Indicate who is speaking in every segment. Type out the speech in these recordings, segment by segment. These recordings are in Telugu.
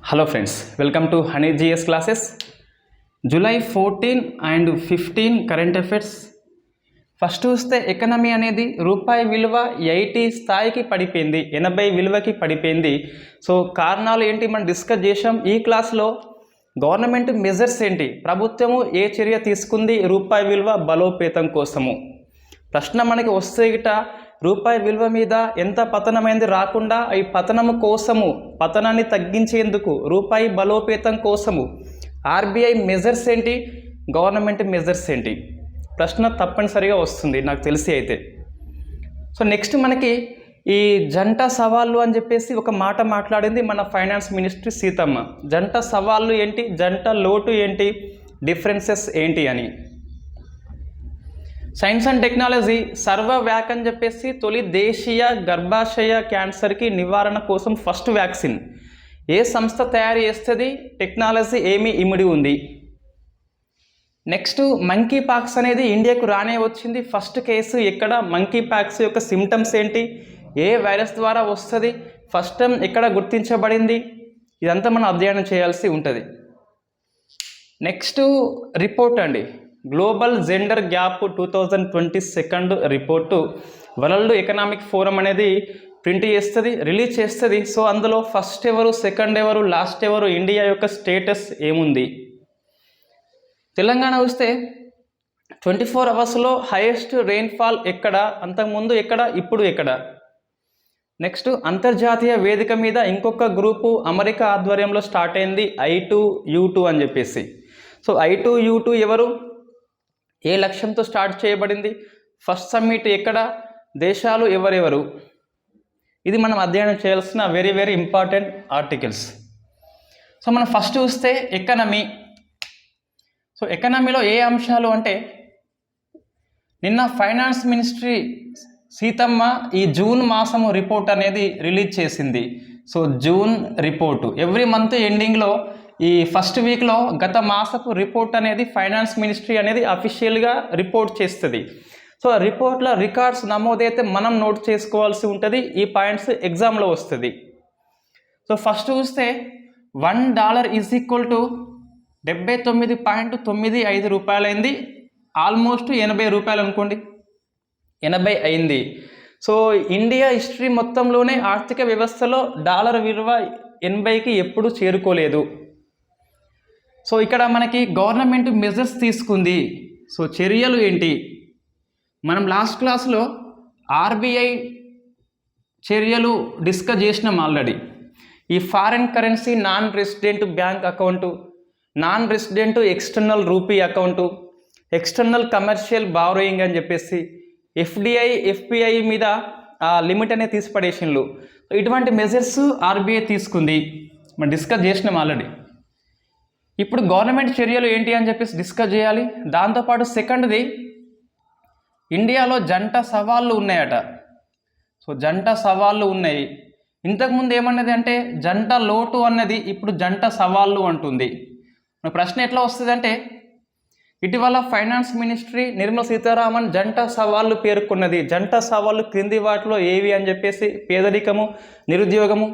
Speaker 1: Hello friends, welcome to Honey GS classes. July 14 and 15 current affairs. First చూస్తే ఎకనమీ అనేది రూపాయి విలువ 80 స్థాయికి పడిపోయింది, 80 విలువకి పడిపోయింది. సో కారణాలు ఏంటి మనం డిస్కస్ చేసాం. ఈ క్లాస్లో గవర్నమెంట్ మెజర్స్ ఏంటి, ప్రభుత్వము ఏ చర్య తీసుకుంది రూపాయి విలువ బలోపేతం కోసము. ప్రశ్న మనకి వస్తే గిట రూపాయి విలువ మీద ఎంత పతనమైంది రాకుండా ఈ పతనము కోసము, పతనాన్ని తగ్గించేందుకు రూపాయి బలోపేతం కోసము ఆర్బీఐ మెజర్స్ ఏంటి, గవర్నమెంట్ మెజర్స్ ఏంటి, ప్రశ్న తప్పనిసరిగా వస్తుంది నాకు తెలిసి అయితే. సో నెక్స్ట్ మనకి ఈ జంట సవాళ్ళు అని చెప్పేసి ఒక మాట మాట్లాడింది మన ఫైనాన్స్ మినిస్ట్రీ సీతమ్మ. జంట సవాళ్ళు ఏంటి, జంట లోటు ఏంటి, డిఫరెన్సెస్ ఏంటి అని. సైన్స్ అండ్ టెక్నాలజీ సర్వవ్యాక్ అని చెప్పేసి తొలి దేశీయ గర్భాశయ క్యాన్సర్కి నివారణ కోసం ఫస్ట్ వ్యాక్సిన్ ఏ సంస్థ తయారు చేస్తుంది, టెక్నాలజీ ఏమి ఇమిడి ఉంది. నెక్స్ట్ మంకీ పాక్స్ అనేది ఇండియాకు రానే వచ్చింది. ఫస్ట్ కేసు ఎక్కడ, మంకీ పాక్స్ యొక్క సిమ్టమ్స్ ఏంటి, ఏ వైరస్ ద్వారా వస్తుంది, ఫస్ట్ టైం ఎక్కడ గుర్తించబడింది, ఇదంతా మనం అధ్యయనం చేయాల్సి ఉంటుంది. నెక్స్ట్ రిపోర్ట్ అండి, global gender gap 2022 report world economic forum అనేది ప్రింట్ చేస్తుంది, రిలీజ్ చేస్తుంది. సో అందులో ఫస్ట్ ఎవరు, సెకండ్ ఎవరు, లాస్ట్ ఎవరు, ఇండియా యొక్క స్టేటస్ ఏముంది. తెలంగాణ వస్తే 24 అవర్స్లో హైయెస్ట్ రెయిన్ఫాల్ ఎక్కడ, అంతకుముందు ఎక్కడ, ఇప్పుడు ఎక్కడ. నెక్స్ట్ అంతర్జాతీయ వేదిక మీద ఇంకొక గ్రూపు అమెరికా ఆధ్వర్యంలో స్టార్ట్ అయింది, I2U2 అని చెప్పేసి. సో I2U2 ఎవరు, ఏ లక్ష్యంతో స్టార్ట్ చేయబడింది, ఫస్ట్ సమ్మిట్ ఎక్కడ, దేశాలు ఎవరెవరు, ఇది మనం అధ్యయనం చేయాల్సిన very very important articles. So మనం ఫస్ట్ చూస్తే ఎకనమీ. సో ఎకనమీలో ఏ అంశాలు అంటే, నిన్న ఫైనాన్స్ మినిస్ట్రీ సీతమ్మ ఈ జూన్ మాసము రిపోర్ట్ అనేది రిలీజ్ చేసింది. So June report every month ఎండింగ్లో ఈ ఫస్ట్ వీక్లో గత మాసపు రిపోర్ట్ అనేది ఫైనాన్స్ మినిస్ట్రీ అనేది అఫీషియల్గా రిపోర్ట్ చేస్తుంది. సో రిపోర్ట్లో రికార్డ్స్ నమోదైతే మనం నోట్ చేసుకోవాల్సి ఉంటుంది, ఈ పాయింట్స్ ఎగ్జామ్లో వస్తుంది. సో ఫస్ట్ చూస్తే $1 ఈజ్ ఈక్వల్ టు 79.95 రూపాయలైంది, ఆల్మోస్ట్ 80 రూపాయలు అనుకోండి, 80 అయింది. సో ఇండియా హిస్టరీ మొత్తంలోనే ఆర్థిక వ్యవస్థలో డాలర్ విలువ 80కి ఎప్పుడు చేరుకోలేదు. సో ఇక్కడ మనకి గవర్నమెంట్ మెజర్స్ తీసుకుంది. సో చర్యలు ఏంటి, మనం లాస్ట్ క్లాస్లో ఆర్బీఐ చర్యలు డిస్కస్ చేసినాం ఆల్రెడీ. ఈ foreign currency non resident bank account, non resident external rupee account, external commercial borrowing అని చెప్పేసి, ఎఫ్డిఐ ఎఫ్పిఐ మీద లిమిట్ అనేది తీసిపడేసిన్లు. ఇటువంటి మెజర్స్ ఆర్బీఐ తీసుకుంది, మనం డిస్కస్ చేసినాం ఆల్రెడీ. ఇప్పుడు గవర్నమెంట్ చర్యలు ఏంటి అని చెప్పేసి డిస్కస్ చేయాలి. దాంతోపాటు సెకండ్ది, ఇండియాలో జంట సవాళ్ళు ఉన్నాయట. సో జంట సవాళ్ళు ఉన్నాయి. ఇంతకుముందు ఏమన్నది అంటే జంట లోటు అన్నది, ఇప్పుడు జంట సవాళ్ళు అంటుంది. ప్రశ్న ఎట్లా వస్తుంది అంటే, ఇటీవల ఫైనాన్స్ మినిస్ట్రీ నిర్మలా సీతారామన్ జంట సవాళ్ళు పేర్కొన్నది. జంట సవాళ్ళు క్రింది వాటిలో ఏవి అని చెప్పేసి, పేదరికము, నిరుద్యోగము,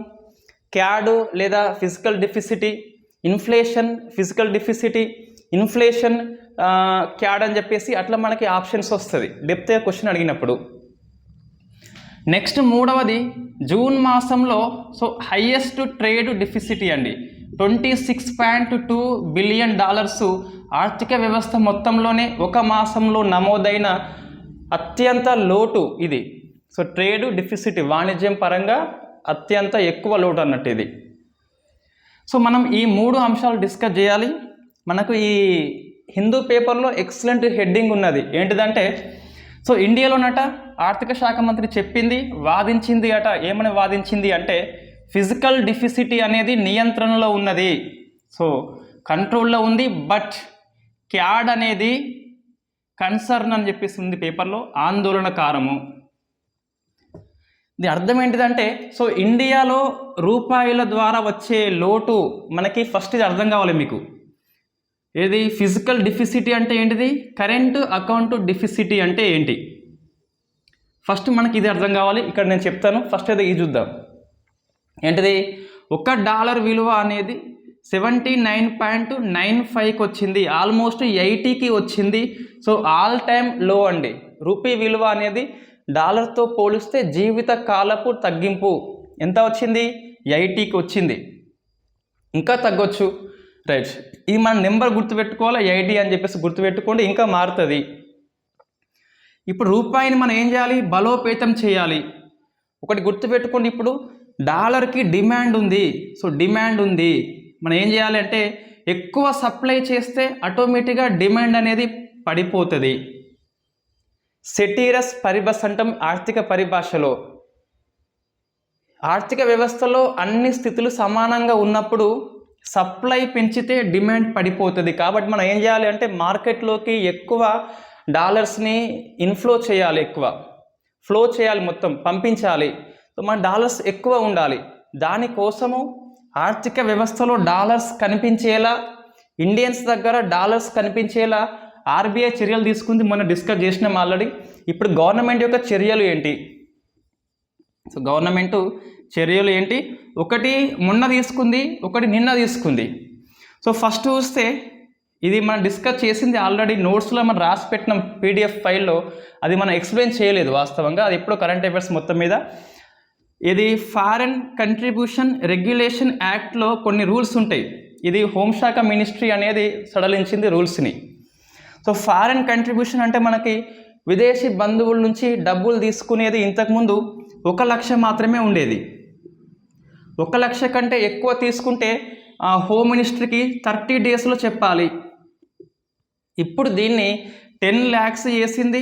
Speaker 1: క్యాడ్ లేదా fiscal deficit, inflation, fiscal deficit, inflation, CAD అని చెప్పేసి అట్లా మనకి ఆప్షన్స్ వస్తుంది డెప్త్ క్వశ్చన్ అడిగినప్పుడు. నెక్స్ట్ మూడవది, జూన్ మాసంలో సో హైయెస్ట్ ట్రేడ్ డెఫిసిటీ అండి, $26.2 బిలియన్ ఆర్థిక వ్యవస్థ మొత్తంలోనే ఒక మాసంలో నమోదైన అత్యంత లోటు ఇది. సో ట్రేడ్ డెఫిసిటీ వాణిజ్యం పరంగా అత్యంత ఎక్కువ లోటు అన్నట్టు ఇది. సో మనం ఈ 3 అంశాలు డిస్కస్ చేయాలి. మనకు ఈ హిందూ పేపర్లో ఎక్సలెంట్ హెడ్డింగ్ ఉన్నది, ఏంటిదంటే సో ఇండియాలోనట ఆర్థిక శాఖ మంత్రి చెప్పింది, వాదించింది అట. ఏమని వాదించింది అంటే, ఫిజికల్ డెఫిసిటీ అనేది నియంత్రణలో ఉన్నది, సో కంట్రోల్లో ఉంది, బట్ క్యాడ్ అనేది కన్సర్న్ అని చెప్పేసి ఉంది పేపర్లో, ఆందోళనకారము. దీని అర్థం ఏంటిదంటే, సో ఇండియాలో రూపాయల ద్వారా వచ్చే లోటు మనకి ఫస్ట్ ఇది అర్థం కావాలి మీకు. ఏది ఫిజికల్ డెఫిసిటీ అంటే ఏంటిది, కరెంట్ అకౌంట్ డెఫిసిటీ అంటే ఏంటి, ఫస్ట్ మనకి ఇది అర్థం కావాలి. ఇక్కడ నేను చెప్తాను, ఫస్ట్ అయితే ఇది చూద్దాం. ఏంటిది $1 విలువ అనేది 79.95కి వచ్చింది, ఆల్మోస్ట్ 80కి వచ్చింది. సో ఆల్ టైమ్ లో అండి. రూపీ విలువ అనేది డాలర్తో పోలిస్తే జీవిత కాలపు తగ్గింపు ఎంత వచ్చింది? 80కి వచ్చింది. ఇంకా తగ్గొచ్చు, రైట్. ఇది మన నెంబర్ గుర్తుపెట్టుకోవాలి, 80 అని చెప్పేసి గుర్తుపెట్టుకోండి, ఇంకా మారుతుంది. ఇప్పుడు రూపాయిని మనం ఏం చేయాలి? బలోపేతం చేయాలి. ఒకటి గుర్తుపెట్టుకోండి, ఇప్పుడు డాలర్కి డిమాండ్ ఉంది. సో డిమాండ్ ఉంది, మనం ఏం చేయాలి అంటే ఎక్కువ సప్లై చేస్తే ఆటోమేటిక్గా డిమాండ్ అనేది పడిపోతుంది. సెటీరస్ పరిభాష అంటాం ఆర్థిక పరిభాషలో. ఆర్థిక వ్యవస్థలో అన్ని స్థితులు సమానంగా ఉన్నప్పుడు సప్లై పెంచితే డిమాండ్ పడిపోతుంది. కాబట్టి మనం ఏం చేయాలి అంటే మార్కెట్లోకి ఎక్కువ డాలర్స్ని ఇన్ఫ్లో చేయాలి, ఎక్కువ ఫ్లో చేయాలి, మొత్తం పంపించాలి. సో మన డాలర్స్ ఎక్కువ ఉండాలి. దానికోసము ఆర్థిక వ్యవస్థలో డాలర్స్ కనిపించేలా, ఇండియన్స్ దగ్గర డాలర్స్ కనిపించేలా ఆర్బీఐ చర్యలు తీసుకుంది. మనం డిస్కస్ చేసినాం ఆల్రెడీ. ఇప్పుడు గవర్నమెంట్ యొక్క చర్యలు ఏంటి? సో గవర్నమెంట్ చర్యలు ఏంటి? ఒకటి మొన్న తీసుకుంది, ఒకటి నిన్న తీసుకుంది. సో ఫస్ట్ చూస్తే ఇది మనం డిస్కస్ చేసింది ఆల్రెడీ, నోట్స్లో మనం రాసి పెట్టిన పీడిఎఫ్ ఫైల్లో. అది మనం ఎక్స్ప్లెయిన్ చేయలేదు వాస్తవంగా, అది ఎప్పుడో కరెంట్ అఫైర్స్ మొత్తం మీద. ఇది ఫారెన్ కంట్రిబ్యూషన్ రెగ్యులేషన్ యాక్ట్లో కొన్ని రూల్స్ ఉంటాయి. ఇది హోంశాఖ మినిస్ట్రీ అనేది సడలించింది రూల్స్ని. సో ఫారెన్ కంట్రిబ్యూషన్ అంటే మనకి విదేశీ బంధువుల నుంచి డబ్బులు తీసుకునేది ఇంతకుముందు 1 లక్ష మాత్రమే ఉండేది. 1 లక్ష కంటే ఎక్కువ తీసుకుంటే హోమ్ మినిస్ట్రీకి 30 డేస్లో చెప్పాలి. ఇప్పుడు దీన్ని 10 lakhs చేసింది.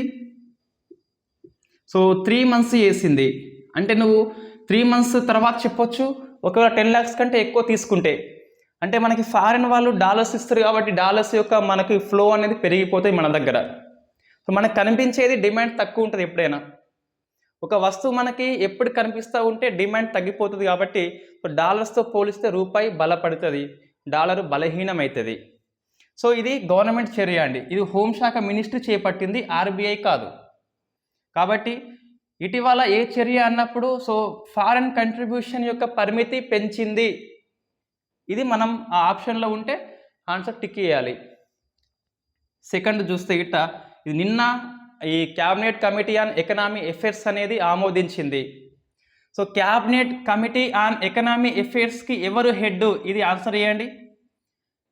Speaker 1: సో 3 months చేసింది. అంటే నువ్వు 3 months తర్వాత చెప్పొచ్చు, ఒకవేళ 10 lakhs కంటే ఎక్కువ తీసుకుంటే. అంటే మనకి ఫారెన్ వాళ్ళు డాలర్స్ ఇస్తారు కాబట్టి డాలర్స్ యొక్క మనకి ఫ్లో అనేది పెరిగిపోతాయి మన దగ్గర. సో మనకు కనిపించేది డిమాండ్ తక్కువ ఉంటుంది. ఎప్పుడైనా ఒక వస్తువు మనకి ఎప్పుడు కనిపిస్తూ ఉంటే డిమాండ్ తగ్గిపోతుంది. కాబట్టి డాలర్స్తో పోలిస్తే రూపాయి బలపడుతుంది, డాలరు బలహీనమవుతుంది. సో ఇది గవర్నమెంట్ చర్య అండి. ఇది హోంశాఖ మినిస్ట్రీ చేపట్టింది, ఆర్బీఐ కాదు. కాబట్టి ఇటీవల ఏ చర్య అన్నప్పుడు సో ఫారెన్ కంట్రిబ్యూషన్ యొక్క పరిమితి పెంచింది. ఇది మనం ఆ ఆప్షన్లో ఉంటే ఆన్సర్ టిక్ చేయాలి. సెకండ్ చూస్తే ఇట్ట ఇది నిన్న ఈ cabinet committee on economy affairs అనేది ఆమోదించింది. So cabinet committee on economy అఫైర్స్కి ఎవరు హెడ్? ఇది ఆన్సర్ చేయండి.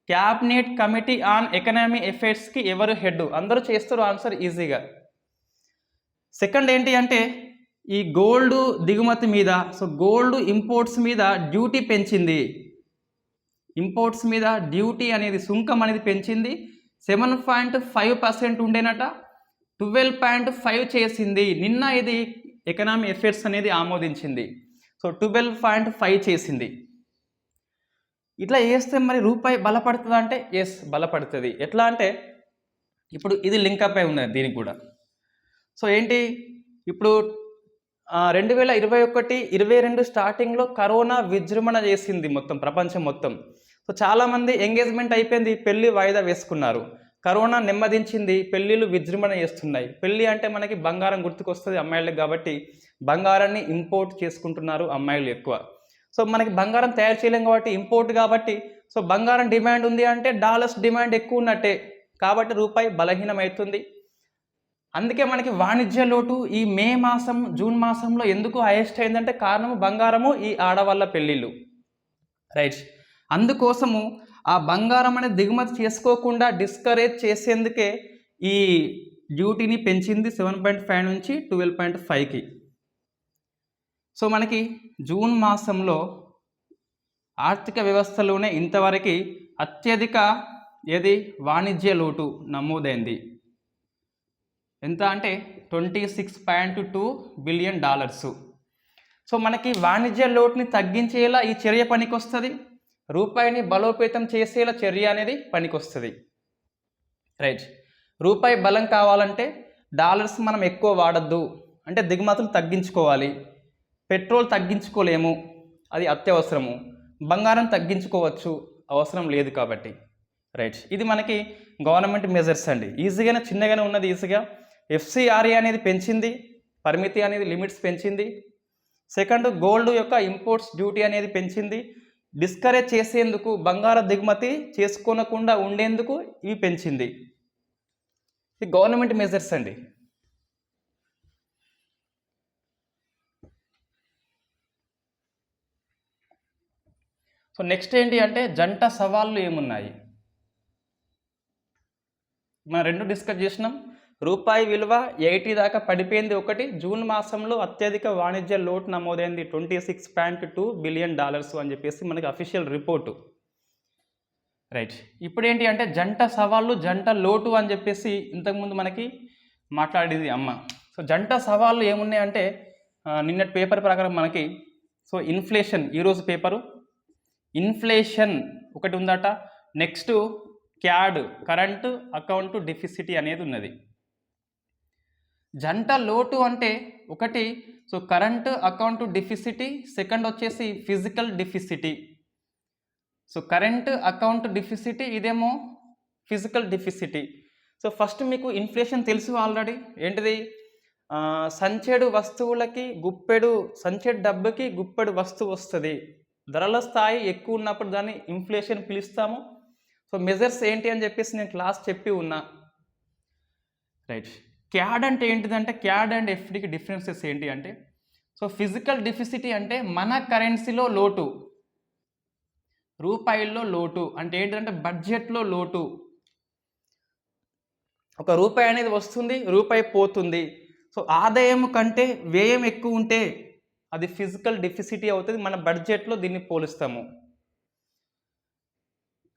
Speaker 1: క్యాబినెట్ కమిటీ ఆన్ ఎకనామీ అఫైర్స్కి ఎవరు హెడ్? అందరూ చేస్తారు ఆన్సర్ ఈజీగా. సెకండ్ ఏంటి అంటే ఈ గోల్డ్ దిగుమతి మీద, సో గోల్డ్ ఇంపోర్ట్స్ మీద డ్యూటీ పెంచింది. ఇంపోర్ట్స్ మీద డ్యూటీ అనేది సుంకం అనేది పెంచింది. 7.5% ఉండేనట, 12.5 చేసింది. నిన్న ఇది ఎకనామీ అఫైర్స్ అనేది ఆమోదించింది. సో 12.5 చేసింది. ఇట్లా చేస్తే మరి రూపాయి బలపడుతుందా అంటే ఎస్ బలపడుతుంది. ఎట్లా అంటే ఇప్పుడు ఇది లింకప్ అయి ఉన్నది దీనికి కూడా. సో ఏంటి ఇప్పుడు 2021-22 స్టార్టింగ్లో కరోనా విజృంభణ చేసింది మొత్తం ప్రపంచం మొత్తం. సో చాలామంది ఎంగేజ్మెంట్ అయిపోయింది, పెళ్ళి వాయిదా వేసుకున్నారు. కరోనా నెమ్మదించింది, పెళ్ళిళ్ళు విజృంభణ చేస్తున్నాయి. పెళ్ళి అంటే మనకి బంగారం గుర్తుకొస్తుంది అమ్మాయిలకు, కాబట్టి బంగారాన్ని ఇంపోర్ట్ చేసుకుంటున్నారు అమ్మాయిలు ఎక్కువ. సో మనకి బంగారం తయారు చేయలేం కాబట్టి ఇంపోర్ట్, కాబట్టి సో బంగారం డిమాండ్ ఉంది అంటే డాలర్స్ డిమాండ్ ఎక్కువ ఉన్నట్టే, కాబట్టి రూపాయి బలహీనమవుతుంది. అందుకే మనకి వాణిజ్య లోటు ఈ మే మాసం జూన్ మాసంలో ఎందుకు హైయెస్ట్ అయిందంటే కారణము బంగారము, ఈ ఆడవాళ్ళ పెళ్ళిళ్ళు, రైట్. అందుకోసము ఆ బంగారం అనేది దిగుమతి చేసుకోకుండా డిస్కరేజ్ చేసేందుకే ఈ డ్యూటీని పెంచింది 7.5 నుంచి 12.5కి. సో మనకి జూన్ మాసంలో ఆర్థిక వ్యవస్థలోనే ఇంతవరకు అత్యధిక వాణిజ్య లోటు నమోదైంది. ఎంత అంటే $26.2 బిలియన్. సో మనకి వాణిజ్య లోటుని తగ్గించేలా ఈ చర్య పనికొస్తుంది, రూపాయిని బలోపేతం చేసేలా చర్య అనేది పనికొస్తుంది, రైట్. రూపాయి బలం కావాలంటే డాలర్స్ మనం ఎక్కువ వాడద్దు, అంటే దిగుమతులు తగ్గించుకోవాలి. పెట్రోల్ తగ్గించుకోలేము, అది అత్యవసరము. బంగారం తగ్గించుకోవచ్చు, అవసరం లేదు కాబట్టి, రైట్. ఇది మనకి గవర్నమెంట్ మెజర్స్ అండి. ఈజీగానే చిన్నగానే ఉన్నది ఈజీగా. ఎఫ్సిఆర్ఏ అనేది పెంచింది, పరిమితి అనేది లిమిట్స్ పెంచింది. సెకండ్, గోల్డ్ యొక్క ఇంపోర్ట్స్ డ్యూటీ అనేది పెంచింది. డిస్కరేజ్ చేసేందుకు, బంగారు దిగుమతి చేసుకోనకుండా ఉండేందుకు ఇవి పెంచింది. ఇది గవర్నమెంట్ మెజర్స్ అండి. సో నెక్స్ట్ ఏంటి అంటే జంట సవాళ్ళు ఏమున్నాయి. మనం 2 డిస్కస్ చేసినాం. రూపాయి విలువ 80 దాకా పడిపోయింది ఒకటి. జూన్ మాసంలో అత్యధిక వాణిజ్య లోటు నమోదైంది $26.2 బిలియన్ అని చెప్పేసి మనకి అఫీషియల్ రిపోర్టు. రైట్, ఇప్పుడు ఏంటి అంటే జంట సవాళ్ళు, జంట లోటు అని చెప్పేసి ఇంతకుముందు మనకి మాట్లాడేది అమ్మ. సో జంట సవాళ్ళు ఏమున్నాయంటే నిన్నటి పేపర్ ప్రకారం మనకి సో ఇన్ఫ్లేషన్, ఈరోజు పేపరు ఇన్ఫ్లేషన్ ఒకటి ఉందట. నెక్స్ట్ క్యాడ్, కరెంటు అకౌంట్ డెఫిసిటీ అనేది ఉన్నది. జంట లోటు అంటే ఒకటి సో కరెంటు అకౌంట్ డెఫిసిటీ, సెకండ్ వచ్చేసి ఫిజికల్ డెఫిసిటీ. సో కరెంట్ అకౌంట్ డెఫిసిటీ, ఇదేమో ఫిజికల్ డెఫిసిటీ. సో ఫస్ట్ మీకు ఇన్ఫ్లేషన్ తెలుసు ఆల్రెడీ. ఏంటిది? సంచెడు వస్తువులకి గుప్పెడు, సంచెడు డబ్బుకి గుప్పెడు వస్తువు వస్తుంది. ధరల స్థాయి ఎక్కువ ఉన్నప్పుడు దాన్ని ఇన్ఫ్లేషన్ పిలుస్తాము. సో మెజర్స్ ఏంటి అని చెప్పేసి నేను క్లాస్ చెప్పి ఉన్నా. రైట్, క్యాడ్ అంటే ఏంటిదంటే క్యాడ్ అండ్ ఎఫ్డికి డిఫరెన్సెస్ ఏంటి అంటే సో ఫిజికల్ డెఫిసిటీ అంటే మన కరెన్సీలో లోటు, రూపాయల్లో లోటు అంటే ఏంటంటే బడ్జెట్లో లోటు. ₹1 అనేది వస్తుంది, రూపాయి పోతుంది. సో ఆదాయం కంటే వ్యయం ఎక్కువ ఉంటే అది ఫిజికల్ డెఫిసిటీ అవుతుంది. మన బడ్జెట్లో దీన్ని పోలుస్తాము.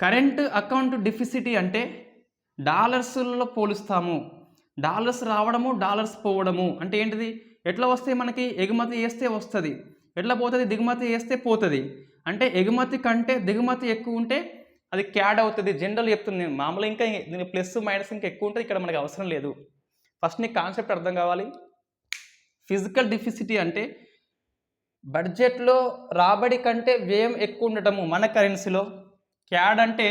Speaker 1: కరెంట్ అకౌంట్ డెఫిసిటీ అంటే డాలర్స్లో పోలుస్తాము. డాలర్స్ రావడము, డాలర్స్ పోవడము అంటే ఏంటిది? ఎట్లా వస్తాయి మనకి? ఎగుమతి చేస్తే వస్తుంది, ఎట్లా పోతుంది? దిగుమతి చేస్తే పోతుంది. అంటే ఎగుమతి కంటే దిగుమతి ఎక్కువ ఉంటే అది క్యాడ్ అవుతుంది. జనరల్ చెప్తుంది నేను, మామూలుగా ఇంకా దీని ప్లస్ మైనస్ ఇంకా ఎక్కువ ఉంటుంది, ఇక్కడ మనకి అవసరం లేదు. ఫస్ట్ నీకు కాన్సెప్ట్ అర్థం కావాలి. ఫిజికల్ డెఫిసిటీ అంటే బడ్జెట్లో రాబడి కంటే వ్యయం ఎక్కువ ఉండటము మన కరెన్సీలో. క్యాడ్ అంటే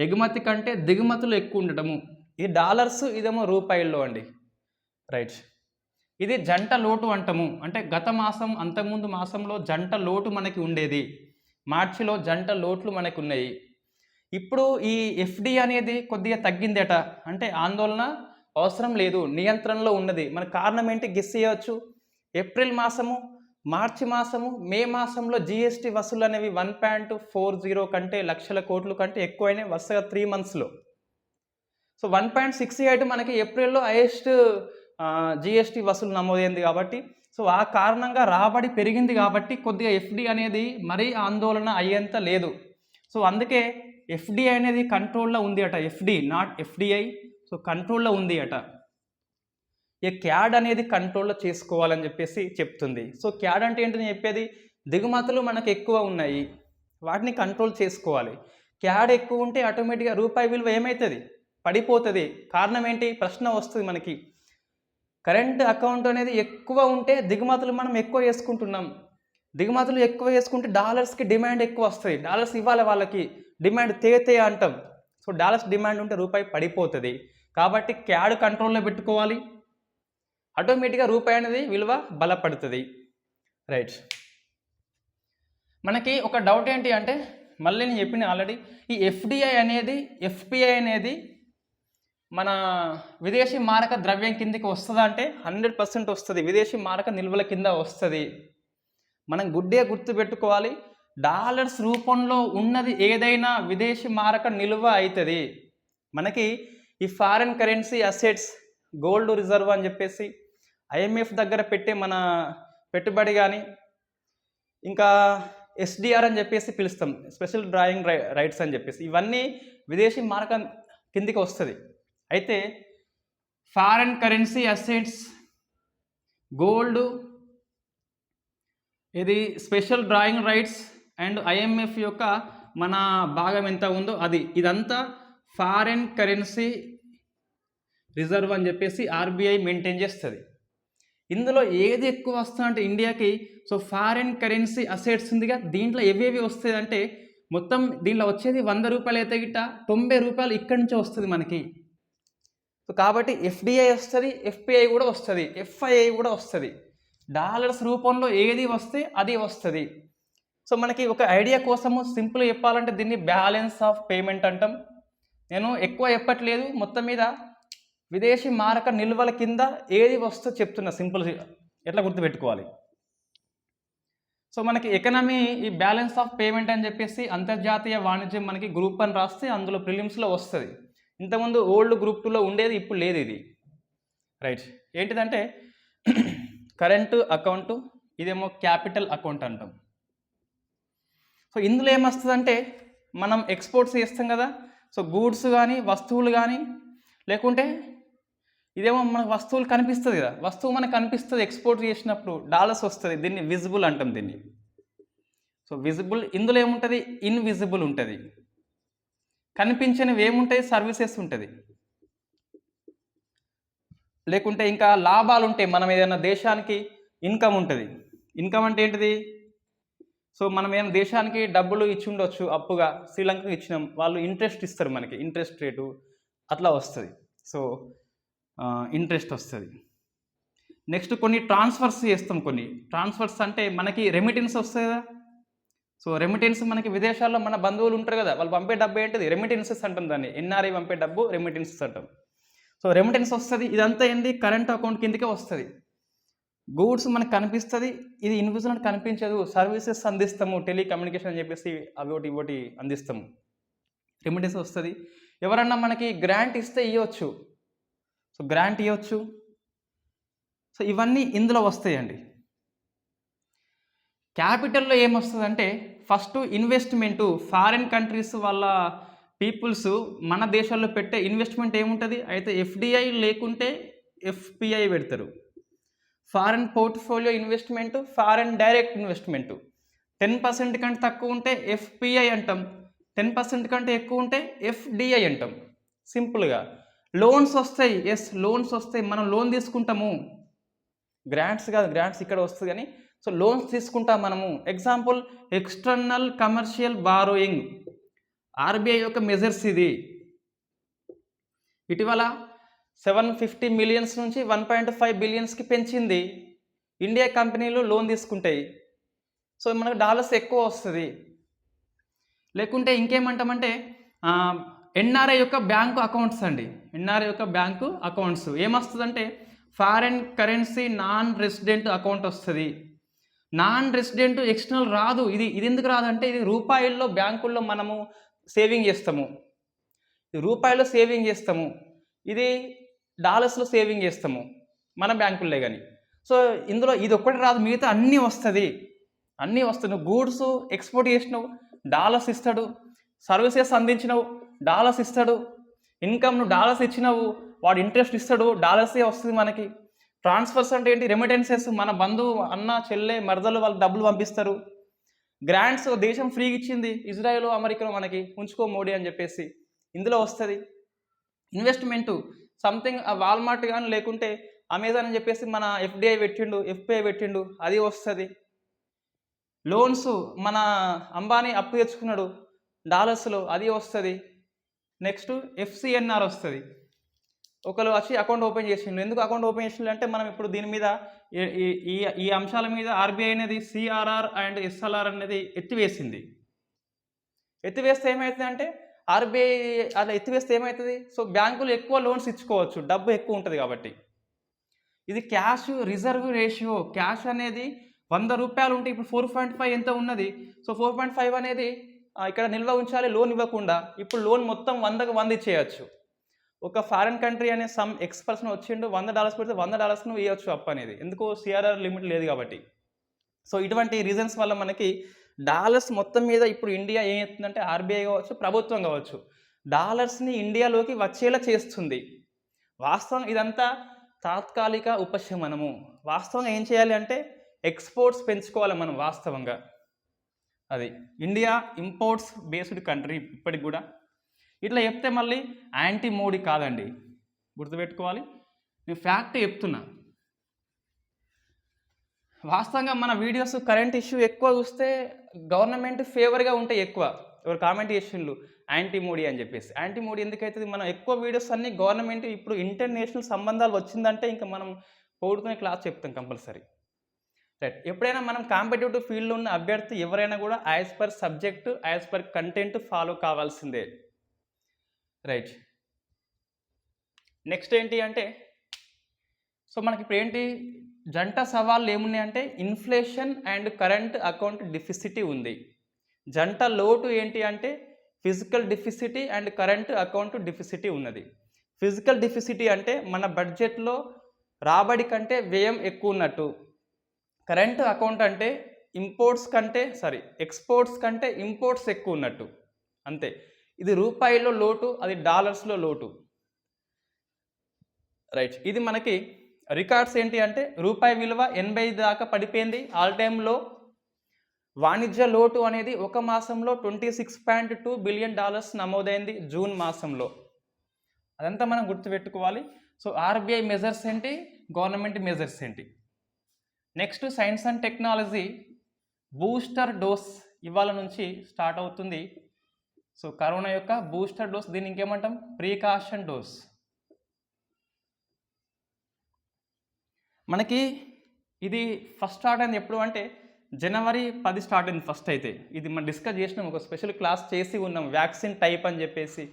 Speaker 1: ఎగుమతి కంటే దిగుమతులు ఎక్కువ ఉండటము. ఇది డాలర్స్, ఇదేమో రూపాయల్లో అండి. రైట్, ఇది జంట లోటు అంటాము. అంటే గత మాసం, అంతకుముందు మాసంలో జంట లోటు మనకి ఉండేది. మార్చిలో జంట లోట్లు మనకు ఉన్నాయి. ఇప్పుడు ఈ ఎఫ్డి అనేది కొద్దిగా తగ్గిందట. అంటే ఆందోళన అవసరం లేదు, నియంత్రణలో ఉన్నది. మన కారణం ఏంటి గెస్ చేయవచ్చు. ఏప్రిల్ మాసము, మార్చి మాసము, మే మాసంలో జిఎస్టీ వసూలు అనేవి 1.40 కంటే లక్షల కోట్ల కంటే ఎక్కువైనాయి వరుసగా 3 మంత్స్లో. సో 1.68 మనకి ఏప్రిల్లో హైయెస్ట్ జిఎస్టీ వసూలు నమోదైంది కాబట్టి సో ఆ కారణంగా రాబడి పెరిగింది కాబట్టి కొద్దిగా ఎఫ్డి అనేది మరీ ఆందోళన అయ్యేంత లేదు. సో అందుకే ఎఫ్డిఐ అనేది కంట్రోల్లో ఉంది అట. ఎఫ్డి నాట్ ఎఫ్డిఐ, సో కంట్రోల్లో ఉంది అట. ఈ క్యాడ్ అనేది కంట్రోల్లో చేసుకోవాలని చెప్పేసి చెప్తుంది. సో క్యాడ్ అంటే ఏంటని చెప్పేది? దిగుమతులు మనకు ఎక్కువ ఉన్నాయి, వాటిని కంట్రోల్ చేసుకోవాలి. క్యాడ్ ఎక్కువ ఉంటే ఆటోమేటిక్గా రూపాయి విలువ ఏమవుతుంది? పడిపోతుంది. కారణం ఏంటి? ప్రశ్న వస్తుంది మనకి. కరెంట్ అకౌంట్ అనేది ఎక్కువ ఉంటే దిగుమతులు మనం ఎక్కువ వేసుకుంటున్నాం. దిగుమతులు ఎక్కువ వేసుకుంటే డాలర్స్కి డిమాండ్ ఎక్కువ వస్తుంది. డాలర్స్ ఇవ్వాలి, వాళ్ళకి డిమాండ్ తే అంటాం. సో డాలర్స్ డిమాండ్ ఉంటే రూపాయి పడిపోతుంది. కాబట్టి క్యాడ్ కంట్రోల్లో పెట్టుకోవాలి. ఆటోమేటిక్గా రూపాయి అనేది విలువ బలపడుతుంది. రైట్, మనకి ఒక డౌట్ ఏంటి అంటే మళ్ళీ నేను చెప్పిన ఆల్రెడీ, ఈ ఎఫ్డిఐ అనేది, ఎఫ్పిఐ అనేది మన విదేశీ మారక ద్రవ్యం కిందకి వస్తుందా అంటే 100% వస్తుంది. విదేశీ మారక నిల్వల కింద వస్తుంది. మనం గుడ్డే గుర్తుపెట్టుకోవాలి. డాలర్స్ రూపంలో ఉన్నది ఏదైనా విదేశీ మారక నిల్వ అవుతుంది. మనకి ఈ foreign currency assets, gold reserve అని చెప్పేసి ఐఎంఎఫ్ దగ్గర పెట్టే మన పెట్టుబడి కానీ, ఇంకా ఎస్డిఆర్ అని చెప్పేసి పిలుస్తాం, స్పెషల్ డ్రాయింగ్ రైట్స్ అని చెప్పేసి, ఇవన్నీ విదేశీ మారక కిందికి వస్తుంది. అయితే ఫారిన్ కరెన్సీ అసెట్స్, గోల్డ్, ఇది special drawing rights and IMF యొక్క మన భాగం ఎంత ఉందో అది, ఇదంతా ఫారిన్ కరెన్సీ రిజర్వ్ అని చెప్పేసి ఆర్బీఐ మెయింటైన్ చేస్తుంది. ఇందులో ఏది ఎక్కువ వస్తుందంటే ఇండియాకి, సో ఫారిన్ కరెన్సీ అసెట్స్ ఉందిగా, దీంట్లో ఏవేవి వస్తాయి అంటే మొత్తం దీంట్లో వచ్చేది ₹100 అయితే గిట్ట ₹90 ఇక్కడి నుంచే వస్తుంది మనకి. సో కాబట్టి ఎఫ్డిఐ వస్తుంది, ఎఫ్పిఐ కూడా వస్తుంది, ఎఫ్ఐఐ కూడా వస్తుంది. డాలర్స్ రూపంలో ఏది వస్తే అది వస్తుంది. సో మనకి ఒక ఐడియా కోసము సింపుల్ చెప్పాలంటే దీన్ని బ్యాలెన్స్ ఆఫ్ పేమెంట్ అంటాం. నేను ఎక్కువ చెప్పట్లేదు, మొత్తం మీద విదేశీ మారక నిల్వల కింద ఏది వస్తుందో చెప్తున్నా, సింపుల్ ఎట్లా గుర్తుపెట్టుకోవాలి. సో మనకి ఎకనమీ ఈ బ్యాలెన్స్ ఆఫ్ పేమెంట్ అని చెప్పేసి అంతర్జాతీయ వాణిజ్యం మనకి గ్రూప్ 1 రాస్తే అందులో ప్రిలిమ్స్లో వస్తుంది. ఇంతకుముందు ఓల్డ్ గ్రూప్ 2లో ఉండేది, ఇప్పుడు లేదు ఇది. రైట్, ఏంటిదంటే కరెంటు అకౌంటు, ఇదేమో క్యాపిటల్ అకౌంట్ అంటాం. సో ఇందులో ఏమొస్తుందంటే మనం ఎక్స్పోర్ట్స్ చేస్తాం కదా, సో గూడ్స్ కానీ వస్తువులు కానీ, లేకుంటే ఇదేమో మనకు వస్తువులు కనిపిస్తుంది కదా, వస్తువు మనకు కనిపిస్తుంది ఎక్స్పోర్ట్ చేసినప్పుడు డాలర్స్ వస్తుంది, దీన్ని విజిబుల్ అంటాం దీన్ని. సో విజిబుల్, ఇందులో ఏముంటుంది, ఇన్విజిబుల్ ఉంటుంది. కనిపించనివి ఏముంటాయి, సర్వీసెస్ ఉంటుంది, లేకుంటే ఇంకా లాభాలు ఉంటాయి. మనం ఏదైనా దేశానికి ఇన్కమ్ ఉంటుంది. ఇన్కమ్ అంటే ఏంటిది, సో మనం ఏమైనా దేశానికి డబ్బులు ఇచ్చి ఉండొచ్చు అప్పుగా, శ్రీలంకకి ఇచ్చినాం, వాళ్ళు ఇంట్రెస్ట్ ఇస్తారు మనకి, ఇంట్రెస్ట్ రేటు అట్లా వస్తుంది. సో ఇంట్రెస్ట్ వస్తుంది. నెక్స్ట్ కొన్ని ట్రాన్స్ఫర్స్ చేస్తాం, కొన్ని ట్రాన్స్ఫర్స్ అంటే మనకి రెమిటెన్స్ వస్తుంది కదా. సో రెమిటెన్స్ మనకి విదేశాల్లో మన బంధువులు ఉంటారు కదా, వాళ్ళు పంపే డబ్బు ఏంటిది, రెమిటెన్సెస్ అంటాం దాన్ని. ఎన్ఆర్ఐ పంపే డబ్బు రెమిటెన్సెస్ అంటాం. సో రెమిటెన్స్ వస్తుంది, ఇదంతా ఏంటి, కరెంట్ అకౌంట్ కిందకే వస్తుంది. గూడ్స్ మనకు కనిపిస్తుంది, ఇది ఇన్విజిబుల్ అంటే కనిపించదు. సర్వీసెస్ అందిస్తాము, టెలికమ్యూనికేషన్ అని చెప్పేసి అవి ఒకటి అందిస్తాము, రెమిటెన్స్ వస్తుంది. ఎవరన్నా మనకి గ్రాంట్ ఇస్తే ఇవ్వచ్చు, సో గ్రాంట్ ఇవ్వచ్చు. సో ఇవన్నీ ఇందులో వస్తాయండి. క్యాపిటల్లో ఏమొస్తుందంటే ఫస్ట్ ఇన్వెస్ట్మెంటు, ఫారిన్ కంట్రీస్ వాళ్ళ పీపుల్స్ మన దేశాల్లో పెట్టే ఇన్వెస్ట్మెంట్ ఏముంటుంది, అయితే ఎఫ్డిఐ లేకుంటే ఎఫ్పిఐ పెడతారు. Foreign portfolio investment, foreign direct investment. 10% కంటే తక్కువ ఉంటే ఎఫ్పిఐ అంటాం, 10% కంటే ఎక్కువ ఉంటే ఎఫ్డిఐ అంటాం. సింపుల్గా లోన్స్ వస్తాయి, ఎస్ లోన్స్ వస్తాయి, మనం లోన్ తీసుకుంటాము. గ్రాంట్స్ కాదు, గ్రాంట్స్ ఇక్కడ వస్తుంది కానీ, సో లోన్స్ తీసుకుంటాం మనము. Example external commercial borrowing, RBI యొక్క మెజర్స్ ఇది. ఇటీవల 750 మిలియన్స్ నుంచి 1.5 బిలియన్స్కి పెంచింది. ఇండియా కంపెనీలు లోన్ తీసుకుంటాయి, సో మనకు డాలర్స్ ఎక్కువ వస్తుంది. లేకుంటే ఇంకేమంటామంటే ఎన్ఆర్ఐ యొక్క బ్యాంకు అకౌంట్స్ అండి. ఎన్ఆర్ఐ యొక్క బ్యాంకు అకౌంట్స్ ఏమొస్తుందంటే foreign currency non resident account వస్తుంది. నాన్ రెసిడెంట్ ఎక్స్టర్నల్ రాదు. ఇది ఎందుకు రాదంటే ఇది రూపాయల్లో బ్యాంకుల్లో మనము సేవింగ్ చేస్తాము, రూపాయల్లో సేవింగ్ చేస్తాము, ఇది డాలర్స్లో సేవింగ్ చేస్తాము మన బ్యాంకుల్లో కానీ. సో ఇందులో ఇది ఒక్కటి రాదు, మిగతా అన్నీ వస్తుంది. అన్నీ వస్తుంది. గూడ్స్ ఎక్స్పోర్ట్ చేసినావు డాలర్స్ ఇస్తాడు, సర్వీసెస్ అందించినావు డాలర్స్ ఇస్తాడు, ఇన్కమ్ను డాలర్స్ ఇచ్చినావు వాడు ఇంట్రెస్ట్ ఇస్తాడు, డాలర్సే వస్తుంది మనకి. ట్రాన్స్ఫర్స్ అంటే ఏంటి, రెమిటెన్సెస్, మన బంధువు అన్న చెల్లె మరదలు వాళ్ళు డబ్బులు పంపిస్తారు. గ్రాంట్స్, దేశం ఫ్రీగా ఇచ్చింది ఇజ్రాయెల్ అమెరికాలో మనకి, ఉంచుకో మోడీ అని చెప్పేసి, ఇందులో వస్తుంది. ఇన్వెస్ట్మెంటు సంథింగ్ వాల్మార్ట్ కానీ లేకుంటే అమెజాన్ అని చెప్పేసి మన ఎఫ్డిఐ పెట్టిండు, ఎఫ్పిఐ పెట్టిండు, అది వస్తుంది. లోన్స్ మన అంబానీ అప్పు తెచ్చుకున్నాడు డాలర్స్లో, అది వస్తుంది. నెక్స్ట్ ఎఫ్సిఎన్ఆర్ వస్తుంది. ఒకరు వచ్చి అకౌంట్ ఓపెన్ చేసిండు. ఎందుకు అకౌంట్ ఓపెన్ చేసిండు అంటే మనం ఇప్పుడు దీని మీద ఈ అంశాల మీద ఆర్బీఐ అనేది సిఆర్ఆర్ అండ్ ఎస్ఎల్ఆర్ అనేది ఎత్తివేసింది. ఎత్తివేస్తే ఏమవుతుంది అంటే ఆర్బీఐ అలా ఎత్తివేస్తే ఏమవుతుంది, సో బ్యాంకులు ఎక్కువ లోన్స్ ఇచ్చుకోవచ్చు, డబ్బు ఎక్కువ ఉంటుంది కాబట్టి. ఇది క్యాష్ రిజర్వ్ రేషియో. క్యాష్ అనేది 100 రూపాయలు ఉంటే ఇప్పుడు 4.5 ఎంత ఉన్నది, సో 4.5 అనేది ఇక్కడ నిల్వ ఉంచాలి లోన్ ఇవ్వకుండా. ఇప్పుడు లోన్ మొత్తం 100కు 100 ఇచ్చేయచ్చు. ఒక ఫారిన్ కంట్రీ అనే సమ్ ఎక్స్పర్సన్ వచ్చిండు, $100 పెడితే $100 ఇవ్వచ్చు అప్పు అనేది, ఎందుకో సిఆర్ఆర్ లిమిట్ లేదు కాబట్టి. సో ఇటువంటి రీజన్స్ వల్ల మనకి డాలర్స్ మొత్తం మీద ఇప్పుడు ఇండియా ఏం చేస్తుందంటే ఆర్బీఐ కావచ్చు, ప్రభుత్వం కావచ్చు, డాలర్స్ని ఇండియాలోకి వచ్చేలా చేస్తుంది. వాస్తవం ఇదంతా తాత్కాలిక ఉపశమనము. వాస్తవంగా ఏం చేయాలి అంటే ఎక్స్పోర్ట్స్ పెంచుకోవాలి మనం. వాస్తవంగా అది ఇండియా ఇంపోర్ట్స్ బేస్డ్ కంట్రీ ఇప్పటికి కూడా. ఇట్లా చెప్తే మళ్ళీ యాంటీ మోడీ కాదండి, గుర్తుపెట్టుకోవాలి. నేను ఫ్యాక్ట్ చెప్తున్నా. వాస్తవంగా మన వీడియోస్ కరెంట్ ఇష్యూ ఎక్కువ చూస్తే గవర్నమెంట్ ఫేవర్గా ఉంటాయి ఎక్కువ. ఎవరు కామెంట్ చేసిండ్రు యాంటీ మోడీ అని చెప్పేసి. యాంటీ మోడీ ఎందుకైతుంది, మనం ఎక్కువ వీడియోస్ అన్నీ గవర్నమెంట్ ఇప్పుడు ఇంటర్నేషనల్ సంబంధాలు వచ్చిందంటే ఇంకా మనం పౌడుకునే క్లాస్ చెప్తాం కంపల్సరీ. రైట్. ఎప్పుడైనా మనం కాంపిటేటివ్ ఫీల్డ్లో ఉన్న అభ్యర్థి ఎవరైనా కూడా as per subject, as per content follow కావాల్సిందే. రైట్. నెక్స్ట్ ఏంటి అంటే, సో మనకి ఇప్పుడు ఏంటి జంట సవాళ్ళు ఏమున్నాయంటే ఇన్ఫ్లేషన్ అండ్ కరెంట్ అకౌంట్ డెఫిసిటీ ఉంది. జంట లోటు ఏంటి అంటే ఫిజికల్ డెఫిసిటీ అండ్ కరెంట్ అకౌంట్ డెఫిసిటీ ఉన్నది. ఫిజికల్ డెఫిసిటీ అంటే మన బడ్జెట్లో రాబడి కంటే వ్యయం ఎక్కువ ఉన్నట్టు. కరెంట్ అకౌంట్ అంటే ఎక్స్పోర్ట్స్ కంటే ఇంపోర్ట్స్ ఎక్కువ ఉన్నట్టు. అంతే. ఇది రూపాయిలో లోటు, అది డాలర్స్లో లోటు. రైట్. ఇది మనకి రికార్డ్స్ ఏంటి అంటే రూపాయి విలువ 80 దాకా పడిపోయింది ఆల్ టైమ్లో. వాణిజ్య లోటు అనేది ఒక మాసంలో $26.2 బిలియన్ నమోదైంది జూన్ మాసంలో. అదంతా మనం గుర్తుపెట్టుకోవాలి. సో ఆర్బీఐ మెజర్స్ ఏంటి, గవర్నమెంట్ మెజర్స్ ఏంటి. Next science and technology booster dose ఇవాళ నుంచి స్టార్ట్ అవుతుంది. సో కరోనా యొక్క బూస్టర్ డోస్, దీన్ని ఇంకేమంటాం ప్రికాషన్ డోస్. మనకి ఇది ఫస్ట్ స్టార్ట్ అయింది ఎప్పుడు అంటే జనవరి 10 స్టార్ట్ అయింది ఫస్ట్. అయితే ఇది మనం డిస్కస్ చేసినాం, ఒక స్పెషల్ క్లాస్ చేసి ఉన్నాం, వ్యాక్సిన్ టైప్ అని చెప్పేసి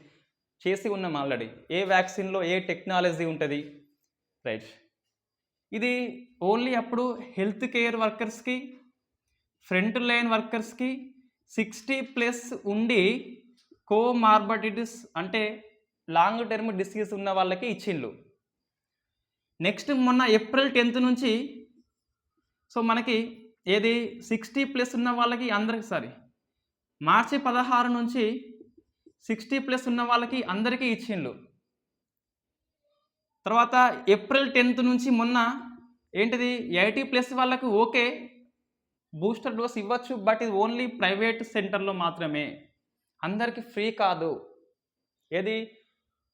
Speaker 1: చేసి ఉన్నాం ఆల్రెడీ. ఏ వ్యాక్సిన్లో ఏ టెక్నాలజీ ఉంటుంది. రైట్. ఇది ఓన్లీ అప్పుడు హెల్త్ కేర్ వర్కర్స్కి, ఫ్రంట్ లైన్ వర్కర్స్కి, 60+ ఉండి కోమార్బిడిటీస్ అంటే లాంగ్ టర్మ్ డిసీజ్ ఉన్న వాళ్ళకి ఇచ్చిండ్రు. నెక్స్ట్ మొన్న ఏప్రిల్ 10 నుంచి సో మనకి ఏది 60+ ఉన్న వాళ్ళకి అందరికి మార్చి 16 నుంచి 60+ ఉన్న వాళ్ళకి అందరికీ ఇచ్చిండ్రు. తర్వాత ఏప్రిల్ 10 నుంచి మొన్న ఏంటిది 80+ వాళ్ళకి ఓకే బూస్టర్ డోస్ ఇవ్వచ్చు, బట్ ఇది ఓన్లీ ప్రైవేట్ సెంటర్లో మాత్రమే, అందరికీ ఫ్రీ కాదు. ఏది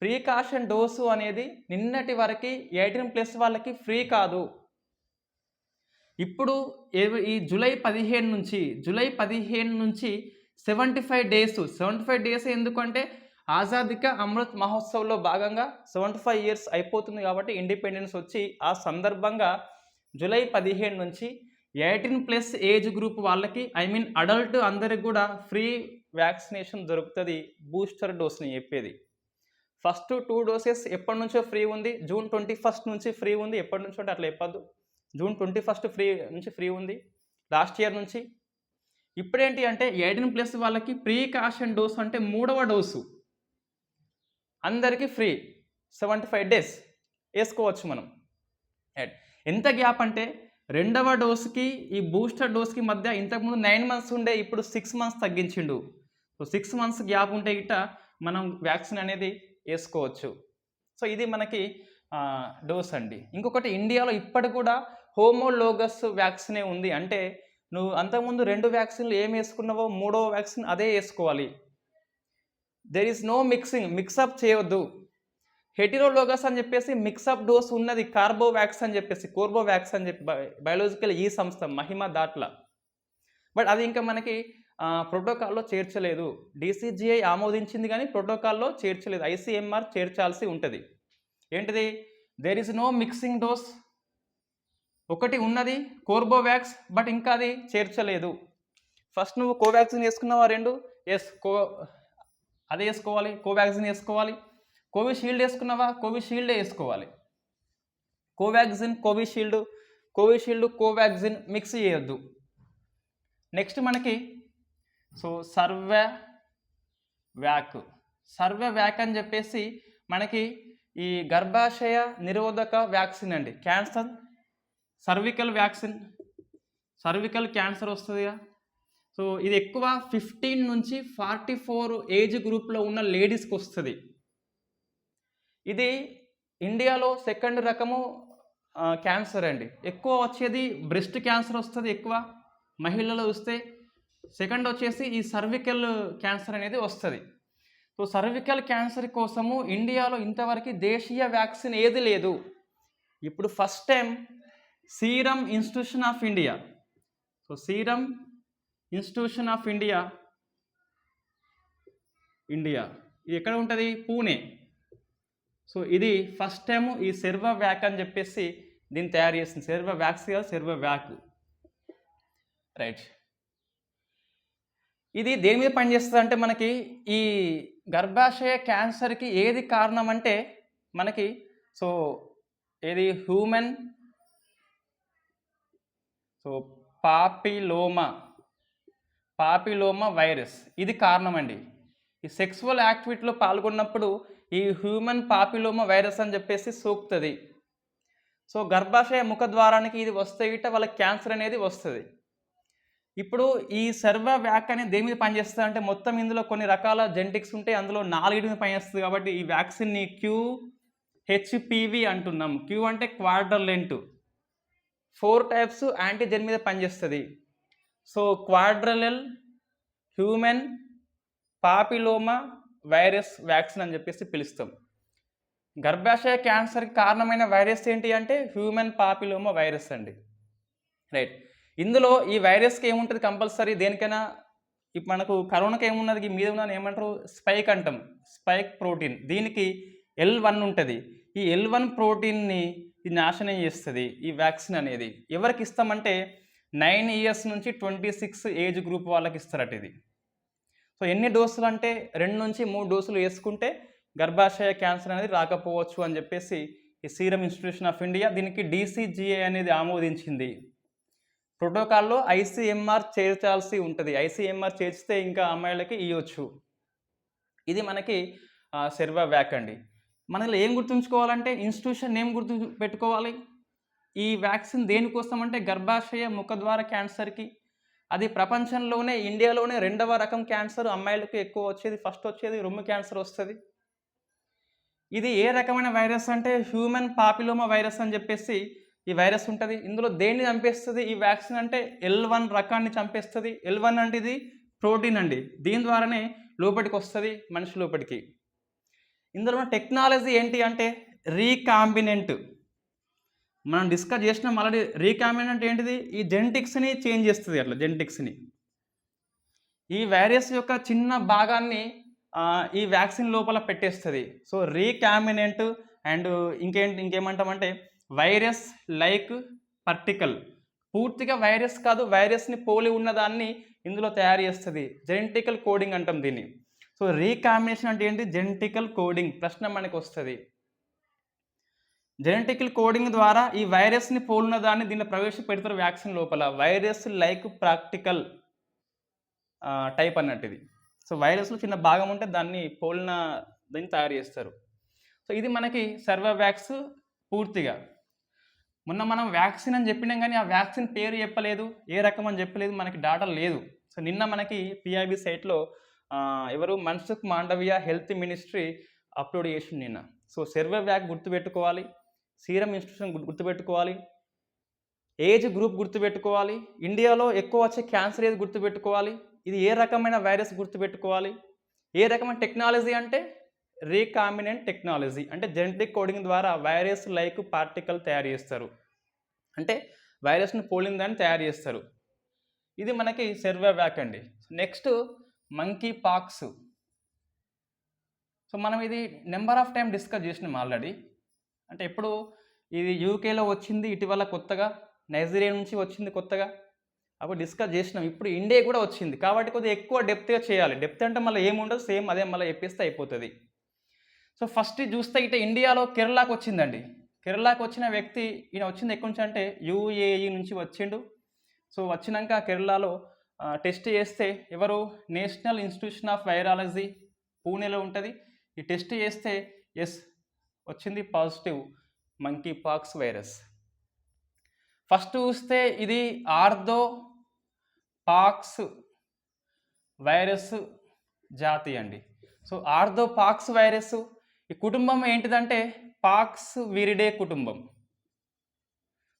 Speaker 1: ప్రికాషన్ డోసు అనేది నిన్నటి వరకు 18+ వాళ్ళకి ఫ్రీ కాదు. ఇప్పుడు ఈ జూలై 15 నుంచి 75 డేస్ ఎందుకంటే ఆజాదీ కా అమృత్ మహోత్సవ్లో భాగంగా 75 ఇయర్స్ అయిపోతుంది కాబట్టి ఇండిపెండెన్స్ వచ్చి, ఆ సందర్భంగా జూలై 15 నుంచి 18+ ఏజ్ గ్రూప్ వాళ్ళకి అడల్ట్ అందరికి కూడా ఫ్రీ వ్యాక్సినేషన్ దొరుకుతుంది. బూస్టర్ డోస్ని చెప్పేది. ఫస్ట్ 2 డోసెస్ ఎప్పటి నుంచో ఫ్రీ ఉంది, జూన్ 21 నుంచి ఫ్రీ ఉంది. ఎప్పటి నుంచో అంటే అట్లా చెప్పద్దు, జూన్ 21 నుంచి ఫ్రీ ఉంది లాస్ట్ ఇయర్ నుంచి. ఇప్పుడేంటి అంటే 18+ వాళ్ళకి ప్రికాషన్ డోస్ అంటే 3వ డోసు అందరికీ ఫ్రీ. 75 డేస్ వేసుకోవచ్చు మనం. ఎంత గ్యాప్ అంటే 2వ డోస్కి ఈ బూస్టర్ డోస్కి మధ్య ఇంతకుముందు 9 మంత్స్ ఉండే, ఇప్పుడు 6 మంత్స్ తగ్గించిండు. సో 6 మంత్స్ గ్యాప్ ఉంటే గిట్ట మనం వ్యాక్సిన్ అనేది వేసుకోవచ్చు. సో ఇది మనకి డోస్ అండి. ఇంకొకటి ఇండియాలో ఇప్పటికి కూడా హోమోలోగస్ వ్యాక్సినే ఉంది. అంటే నువ్వు అంతకుముందు 2 వ్యాక్సిన్లు ఏం వేసుకున్నావో 3వ వ్యాక్సిన్ అదే వేసుకోవాలి. దెర్ ఈస్ నో మిక్సప్ చేయవద్దు. హెటిరోలోగస్ అని చెప్పేసి మిక్సప్ డోస్ ఉన్నది, కోర్బోవాక్స్ అని చెప్పి బయాలజికల్ ఈ సంస్థ మహిమ దాట్ల, బట్ అది ఇంకా మనకి ప్రోటోకాల్లో చేర్చలేదు. DCGI ఆమోదించింది కానీ ప్రోటోకాల్లో చేర్చలేదు. ICMR చేర్చాల్సి ఉంటుంది. ఏంటిది there is no mixing dose. ఒకటి ఉన్నది కోర్బోవాక్స్, బట్ ఇంకా అది చేర్చలేదు. ఫస్ట్ నువ్వు కోవాక్సిన్ వేసుకున్నావా 2? ఎస్, అదే వేసుకోవాలి. కోవాక్సిన్ వేసుకోవాలి. కోవిషీల్డ్ వేసుకున్నావా? కోవిషీల్డే వేసుకోవాలి. కోవాక్సిన్ కోవిషీల్డ్ కోవాక్సిన్ మిక్స్ చేయొద్దు. నెక్స్ట్ మనకి సో సర్వేవ్యాక్ అని చెప్పేసి మనకి ఈ గర్భాశయ నిరోధక వ్యాక్సిన్ అండి. క్యాన్సర్ సర్వికల్ క్యాన్సర్ వస్తుందిగా. సో ఇది ఎక్కువ 15 నుంచి 44 ఏజ్ గ్రూప్లో ఉన్న లేడీస్కి వస్తుంది. ఇది ఇండియాలో 2nd రకము క్యాన్సర్ అండి. ఎక్కువ వచ్చేది బ్రెస్ట్ క్యాన్సర్ వస్తుంది ఎక్కువ మహిళల్లో వస్తే. 2nd వచ్చేసి ఈ సర్వికల్ క్యాన్సర్ అనేది వస్తుంది. సో సర్వికల్ క్యాన్సర్ కోసము ఇండియాలో ఇంతవరకు దేశీయ వ్యాక్సిన్ ఏది లేదు. ఇప్పుడు first time serum institution of India, so serum institution of India ఇది ఎక్కడ ఉంటుంది? పూణే. సో ఇది ఫస్ట్ టైం ఈ సెర్వోవాక్ అని చెప్పేసి దీన్ని తయారు చేసింది. సెర్వోవాక్స్ కాదు, సెర్వోవాక్. రైట్. ఇది దేని మీద పనిచేస్తది అంటే మనకి ఈ గర్భాశయ క్యాన్సర్‌కి ఏది కారణం అంటే మనకి సో ఏది human so papilloma, papilloma virus ఇది కారణమండి. ఈ సెక్సువల్ యాక్టివిటీలో పాల్గొన్నప్పుడు ఈ హ్యూమన్ పాపిలోమా వైరస్ అని చెప్పేసి సోకుతది. సో గర్భాశయ ముఖద్వారానికి ఇది వస్తే గిట్ట వాళ్ళకి క్యాన్సర్ అనేది వస్తది. ఇప్పుడు ఈ సర్వవ్యాక్ అనేది దేని మీద పనిచేస్తది అంటే మొత్తం ఇందులో కొన్ని రకాల జెనెటిక్స్ ఉంటాయి. అందులో 4 మీద పనిచేస్తది కాబట్టి ఈ వ్యాక్సిన్‌ని QHPV అంటున్నాం. Q అంటే క్వాడ్రిలెంట్. 4 టైప్స్ యాంటీజెన్ మీద పనిచేస్తది. So quadrivalent human papilloma virus vaccine అని చెప్పేసి పిలుస్తాం. గర్భాశయ క్యాన్సర్‌కి కారణమైన వైరస్ ఏంటి అంటే హ్యూమన్ పాపిలోమా వైరస్ అండి. రైట్. ఇందులో ఈ వైరస్‌కి ఏముంటది కంపల్సరీ దేనికైనా ఇప్పుడు మనకు కరోనాకి ఏమున్నది మీద ఉన్నది ఏమంటారు స్పైక్ అంటాం. Spike protein. దీనికి L1 ఉంటది. ఈ L1 ప్రోటీన్‌ని ఇది నాశనం చేస్తది ఈ వ్యాక్సిన్ అనేది. ఎవరికి ఇస్తామంటే 9 ఇయర్స్ నుంచి 26 ఏజ్ గ్రూప్ వాళ్ళకి ఇస్తారట ఇది. సో ఎన్ని డోసులు అంటే 2-3 డోసులు వేసుకుంటే గర్భాశయ క్యాన్సర్ అనేది రాకపోవచ్చు అని చెప్పేసి ఈ సీరం ఇన్స్టిట్యూషన్ ఆఫ్ ఇండియా దీనికి DCGA అనేది ఆమోదించింది. ప్రోటోకాల్లో ICMR చేర్చాల్సి ఉంటుంది. ICMR చేర్చితే ఇంకా అమ్మాయిలకి ఇవ్వచ్చు. ఇది మనకి సెర్వవ్యాక్ అండి. మనలో ఏం గుర్తుంచుకోవాలంటే ఇన్స్టిట్యూషన్ నేమ్ గుర్తు పెట్టుకోవాలి. ఈ వ్యాక్సిన్ దేనికోసం అంటే గర్భాశయ ముఖద్వార క్యాన్సర్‌కి. అది ప్రపంచంలోనే ఇండియాలోనే 2వ రకం క్యాన్సర్ అమ్మాయిలకు ఎక్కువ వచ్చేది. ఫస్ట్ వచ్చేది రొమ్ము క్యాన్సర్ వస్తది. ఇది ఏ రకమైన వైరస్ అంటే హ్యూమన్ పాపిలోమా వైరస్ అని చెప్పేసి ఈ వైరస్ ఉంటది. ఇందులో దేన్ని చంపేస్తది ఈ వ్యాక్సిన్ అంటే L1 రకాన్ని చంపేస్తది. L1 అంటే ఇది ప్రోటీన్ అండి. దీని ద్వారానే లోపటికి వస్తది మనిషి లోపటికి. ఇందులో ఉన్న టెక్నాలజీ ఏంటి అంటే రీకాంబినెంట్. మనం డిస్కస్ చేసినాం ఆల్రెడీ. రీకాంబినెంట్ ఏంటిది? ఈ జెనెటిక్స్‌ని చేంజ్ చేస్తది అట్లా జెనెటిక్స్‌ని. ఈ వైరస్ యొక్క చిన్న భాగాన్ని ఈ వ్యాక్సిన్ లోపల పెట్టేస్తది. సో రీకాంబినెంట్ అండ్ ఇంకేమంటామంటే వైరస్ లైక్ పార్టికల్. పూర్తిగా వైరస్ కాదు, వైరస్‌ని పోలి ఉన్నదాన్ని ఇందులో తయారు చేస్తది. జెనెటికల్ కోడింగ్ అంటాం దీన్ని. సో రీకాంబినేషన్ అంటే ఏంటి? Genetical coding. ప్రశ్న మనకు వస్తది. జెనెటికల్ కోడింగ్ ద్వారా ఈ వైరస్‌ని పోలిన దాన్ని దీనిలో ప్రవేశపెడతారు వ్యాక్సిన్ లోపల. వైరస్ లైక్ ప్రాక్టికల్ టైప్ అన్నట్టు ఇది. సో వైరస్‌లో చిన్న భాగం ఉంటే దాన్ని పోలిన దీన్ని తయారు చేస్తారు. సో ఇది మనకి సర్వవ్యాక్స్ పూర్తిగా. మొన్న మనం వ్యాక్సిన్ అని చెప్పినాం కానీ ఆ వ్యాక్సిన్ పేరు చెప్పలేదు, ఏ రకం అని చెప్పలేదు, మనకి డాటా లేదు. సో నిన్న మనకి PIB సైట్లో ఎవరు Mansukh Mandaviya health ministry upload చేసింది నిన్న. సో సర్వవ్యాక్ గుర్తుపెట్టుకోవాలి, సీరం ఇన్స్టిట్యూషన్ గుర్తుపెట్టుకోవాలి, ఏజ్ గ్రూప్ గుర్తుపెట్టుకోవాలి, ఇండియాలో ఎక్కువ వచ్చే క్యాన్సర్ ఏది గుర్తుపెట్టుకోవాలి, ఇది ఏ రకమైన వైరస్ గుర్తుపెట్టుకోవాలి, ఏ రకమైన టెక్నాలజీ అంటే రీకాంబినెంట్ టెక్నాలజీ. అంటే జెనెటిక్ కోడింగ్ ద్వారా వైరస్ లైక్ పార్టికల్ తయారు చేస్తారు. అంటే వైరస్ని పోలిన దాన్ని తయారు చేస్తారు. ఇది మనకి సర్వవ్యాక్ అండి. Next monkey pox. సో మనం ఇది నెంబర్ ఆఫ్ టైం డిస్కస్ చేసినాం ఆల్రెడీ. అంటే ఎప్పుడు ఇది యూకేలో వచ్చింది ఇటీవల కొత్తగా, నైజీరియా నుంచి వచ్చింది కొత్తగా, అప్పుడు డిస్కస్ చేసినాం. ఇప్పుడు ఇండియా కూడా వచ్చింది కాబట్టి కొద్దిగా ఎక్కువ డెప్త్గా చేయాలి. డెప్త్ అంటే మళ్ళీ ఏముండదు, సేమ్ అదే మళ్ళీ చెప్పేస్తే అయిపోతుంది. సో ఫస్ట్ చూస్తే ఇటు ఇండియాలో కేరళకు వచ్చిందండి. కేరళకు వచ్చిన వ్యక్తి ఈయన వచ్చింది ఎక్కడి నుంచి అంటే UAE నుంచి వచ్చిండు. సో వచ్చినాక కేరళలో టెస్ట్ చేస్తే ఎవరు నేషనల్ ఇన్స్టిట్యూషన్ ఆఫ్ వైరాలజీ పూణేలో ఉంటుంది. ఈ టెస్ట్ చేస్తే ఎస్ వచ్చింది positive monkey pox virus. First చూస్తే ఇది ఆర్థో పాక్స్ వైరస్ జాతి అండి. సో ఆర్థో పాక్స్ వైరస్ ఈ కుటుంబం ఏంటిదంటే పాక్స్ విరిడే కుటుంబం.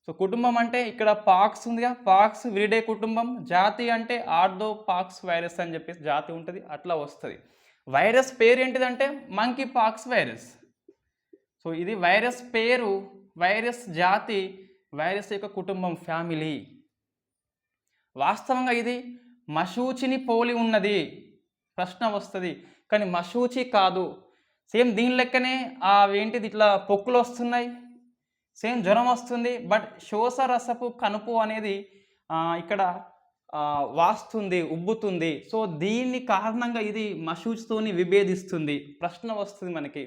Speaker 1: సో కుటుంబం అంటే ఇక్కడ పాక్స్ ఉందిగా, పాక్స్ విరిడే కుటుంబం. జాతి అంటే ఆర్థో పాక్స్ వైరస్ అని చెప్పేసి జాతి ఉంటుంది, అట్లా వస్తుంది. వైరస్ పేరు ఏంటిదంటే మంకీ పాక్స్ వైరస్. సో ఇది వైరస్ పేరు, వైరస్ జాతి, వైరస్ యొక్క కుటుంబం ఫ్యామిలీ. వాస్తవంగా ఇది మశూచిని పోలి ఉన్నది. ప్రశ్న వస్తుంది కానీ మశూచి కాదు. సేమ్ దీని లెక్కనే ఏంటిది ఇట్లా పొక్కులు వస్తున్నాయి, సేమ్ జ్వరం వస్తుంది. బట్ శోషరసపు కనుపు అనేది ఇక్కడ వాస్తుంది, ఉబ్బుతుంది. సో దీన్ని కారణంగా ఇది మశూచ్‌తోని విభేదిస్తుంది. ప్రశ్న వస్తుంది మనకి.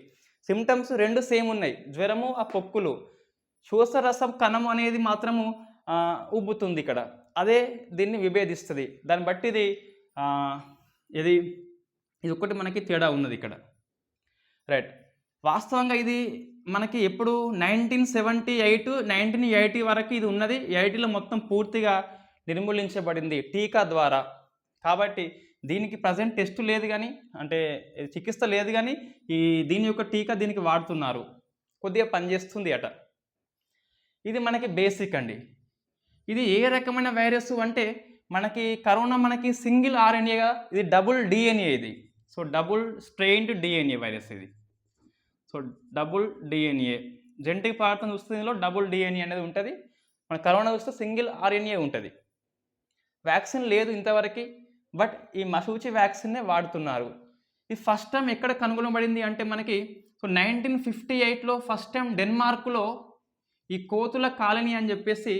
Speaker 1: సింప్టమ్స్ 2 సేమ్ ఉన్నాయి. జ్వరము, ఆ పొక్కులు. శోషరసం కణం అనేది మాత్రము ఉబ్బుతుంది ఇక్కడ. అదే దీన్ని విభేదిస్తది. దాన్ని బట్టి ఇది ఆహ్, ఇది ఇదొక్కటి మనకి తేడా ఉన్నది ఇక్కడ. రైట్. వాస్తవంగా ఇది మనకి ఎప్పుడు 1978, 1980 వరకు ఇది ఉన్నది. 80లో మొత్తం పూర్తిగా నిర్మూలించబడింది టీకా ద్వారా. కాబట్టి దీనికి ప్రెజెంట్ టెస్ట్ లేదు గానీ, అంటే చికిత్స లేదు గానీ, దీని యొక్క టీకా దీనికి వాడుతున్నారు. కొద్దిగా పనిచేస్తుంది అట. ఇది మనకి బేసిక్ అండి. ఇది ఏ రకమైన వైరస్ అంటే మనకి కరోనా మనకి సింగిల్ ఆర్ఎన్ఏగా, ఇది డబుల్ డిఎన్ఏ ఇది. So double strained DNA virus ఇది. సో డబుల్ డిఎన్ఏ జెనెటిక్ పదార్థం చూస్తే ఇందులో డబుల్ డిఎన్ఏ అనేది ఉంటుంది. మన కరోనా చూస్తే సింగిల్ ఆర్ఎన్ఏ ఉంటుంది. వ్యాక్సిన్ లేదు ఇంతవరకు, బట్ ఈ మశూచి వ్యాక్సిన్నే వాడుతున్నారు. ఇది ఫస్ట్ టైం ఎక్కడ కనుగొనబడింది అంటే మనకి 1958లో ఫస్ట్ టైం డెన్మార్క్లో ఈ కోతుల కాలనీ అని చెప్పేసి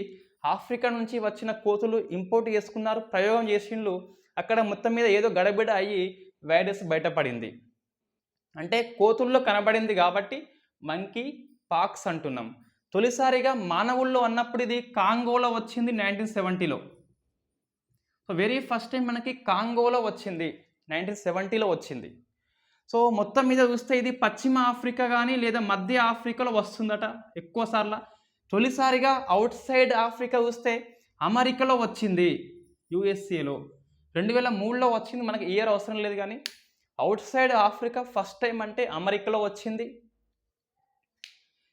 Speaker 1: ఆఫ్రికా నుంచి వచ్చిన కోతులు ఇంపోర్ట్ చేసుకున్నారు, ప్రయోగం చేసిండ్రు. అక్కడ మొత్తం మీద ఏదో గడబిడ అయ్యి వైరస్ బయటపడింది. అంటే కోతుల్లో కనబడింది కాబట్టి మంకీ పాక్స్ అంటున్నాం. తొలిసారిగా మానవుల్లో అన్నప్పుడు ఇది కాంగోలో వచ్చింది 1970లో. సో వెరీ ఫస్ట్ టైం మనకి కాంగోలో వచ్చింది, 1970లో వచ్చింది. సో మొత్తం మీద చూస్తే ఇది పశ్చిమ ఆఫ్రికా కానీ లేదా మధ్య ఆఫ్రికాలో వస్తుందట ఎక్కువ సార్లు. తొలిసారిగా అవుట్ సైడ్ ఆఫ్రికా చూస్తే అమెరికాలో వచ్చింది, యుఎస్ఏలో 2003లో వచ్చింది. మనకి ఇయర్ అవసరం లేదు కానీ out side Africa first time అంటే అమెరికాలో వచ్చింది.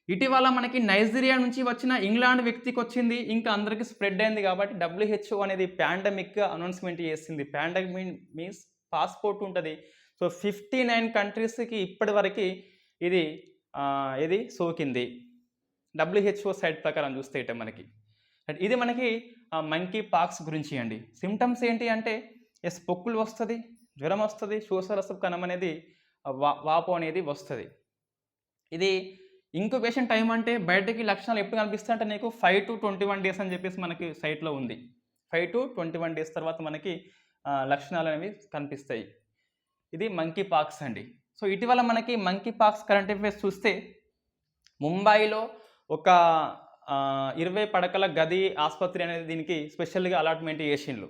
Speaker 1: ఇటీవల మనకి నైజీరియా నుంచి వచ్చిన ఇంగ్లాండ్ వ్యక్తికి వచ్చింది, ఇంకా అందరికీ స్ప్రెడ్ అయింది. కాబట్టి WHO అనేది పాండమిక్గా అనౌన్స్మెంట్ చేసింది. పాండమిక్ మీన్స్ పాస్పోర్ట్ ఉంటుంది. సో 59 కంట్రీస్కి ఇప్పటి వరకు ఇది సోకింది WHO సైట్ ప్రకారం చూస్తే ఇట మనకి. ఇది మనకి మంకీ పాక్స్ గురించి అండి. సిమ్టమ్స్ ఏంటి అంటే పొక్కులు వస్తుంది, జ్వరం వస్తుంది, శోషరసపు కణం అనేది వాపు అనేది వస్తుంది. ఇది ఇంక్యుబేషన్ టైం అంటే బయటకి లక్షణాలు ఎప్పుడు కనిపిస్తాయి అంటే నీకు 5 to 21 డేస్ అని చెప్పేసి మనకి సైట్లో ఉంది. 5 to 21 డేస్ తర్వాత మనకి లక్షణాలు అనేవి కనిపిస్తాయి. ఇది మంకీ పాక్స్ అండి. సో ఇటీవల మనకి మంకీ పాక్స్ కరెంట్ అఫైర్స్ చూస్తే ముంబైలో ఒక 20 పడకల గది ఆసుపత్రి అనేది దీనికి స్పెషల్గా అలాట్మెంట్ చేసిండ్రు.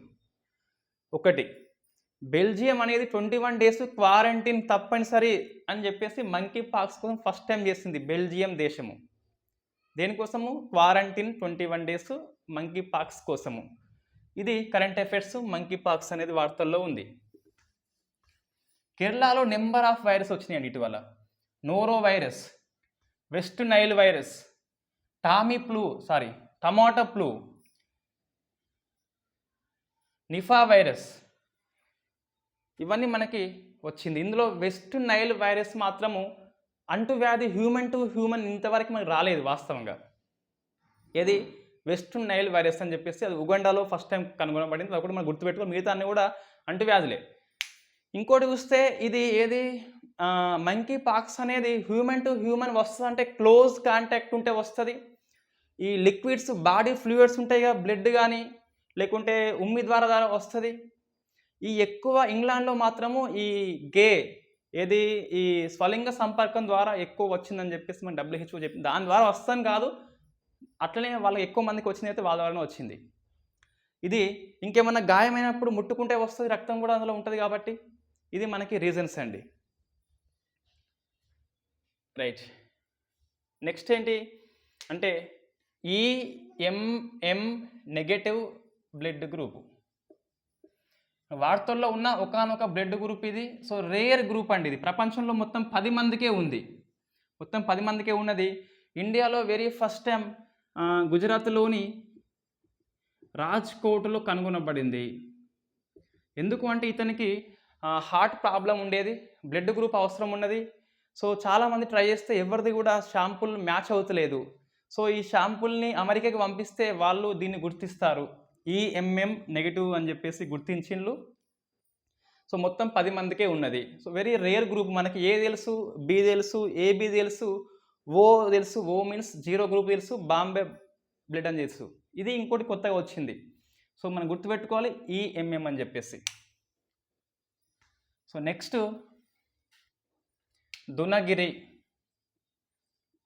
Speaker 1: ఒకటి బెల్జియం అనేది 21 డేస్ క్వారంటైన్ తప్పనిసరి అని చెప్పేసి మంకీ పాక్స్ కోసం ఫస్ట్ టైం చేసింది బెల్జియం దేశము. దేనికోసము? క్వారంటైన్ 21 డేస్ మంకీ పాక్స్ కోసము. ఇది కరెంట్ అఫైర్స్. మంకీ పాక్స్ అనేది వార్తల్లో ఉంది. కేరళలో నెంబర్ ఆఫ్ వైరస్ వచ్చినాయండి ఇటీవల. Noro virus, West Nile virus, tomato flu, Nipah virus, ఇవన్నీ మనకి వచ్చింది. ఇందులో వెస్ట్ నైల్ వైరస్ మాత్రము అంటువ్యాధి హ్యూమన్ టు హ్యూమన్ ఇంతవరకు మనకు రాలేదు వాస్తవంగా. ఏది వెస్ట్ నైల్ వైరస్ అని చెప్పేసి అది ఉగండాలో ఫస్ట్ టైం కనుగొనబడింది. అది కూడా మనం గుర్తుపెట్టుకో, మిగతా అన్నీ కూడా అంటువ్యాధులే. ఇంకోటి చూస్తే ఇది మంకీ పాక్స్ అనేది హ్యూమన్ టు హ్యూమన్ వస్తుంది అంటే క్లోజ్ కాంటాక్ట్ ఉంటే వస్తుంది. ఈ లిక్విడ్స్ బాడీ ఫ్లూయిడ్స్ ఉంటాయి కదా, బ్లడ్ కానీ లేకుంటే ఉమ్మి ద్వారా వస్తుంది. ఈ ఎక్కువ ఇంగ్లాండ్లో మాత్రము ఈ ఈ స్వలింగ సంపర్కం ద్వారా ఎక్కువ వచ్చిందని చెప్పేసి మన WHO చెప్పింది. దాని ద్వారా వస్తాను కాదు, అట్లనే వాళ్ళకి ఎక్కువ మందికి వచ్చింది అయితే వాళ్ళ ద్వారానే వచ్చింది. ఇది ఇంకేమన్నా గాయమైనప్పుడు ముట్టుకుంటే వస్తుంది, రక్తం కూడా అందులో ఉంటుంది. కాబట్టి ఇది మనకి రీజన్స్ అండి. రైట్. నెక్స్ట్ ఏంటి అంటే EMM నెగటివ్ బ్లడ్ గ్రూప్ వార్తల్లో ఉన్న ఒకానొక బ్లడ్ గ్రూప్ ఇది. సో రేర్ గ్రూప్ అండి ఇది. ప్రపంచంలో మొత్తం 10 మందికే ఉంది. మొత్తం 10 మందికే ఉన్నది. ఇండియాలో వెరీ ఫస్ట్ టైం గుజరాత్లోని రాజ్కోట్లో కనుగొనబడింది. ఎందుకు అంటే ఇతనికి హార్ట్ ప్రాబ్లం ఉండేది, బ్లడ్ గ్రూప్ అవసరం ఉన్నది. సో చాలామంది ట్రై చేస్తే ఎవరిది కూడా శాంపుల్ మ్యాచ్ అవుతలేదు. సో ఈ శాంపుల్ని అమెరికాకి పంపిస్తే వాళ్ళు దీన్ని గుర్తిస్తారు, EMM నెగిటివ్ అని చెప్పేసి గుర్తించిండ్రు. సో మొత్తం 10 మందికే ఉన్నది. So very rare group. మనకి A తెలుసు, B తెలుసు, AB తెలుసు, O తెలుసు. O మీన్స్ జీరో గ్రూప్ తెలుసు, బాంబే బ్లడ్ అని తెలుసు. ఇది ఇంకోటి కొత్తగా వచ్చింది. సో మనం గుర్తుపెట్టుకోవాలి ఈఎంఎం అని చెప్పేసి. So next Dunagiri.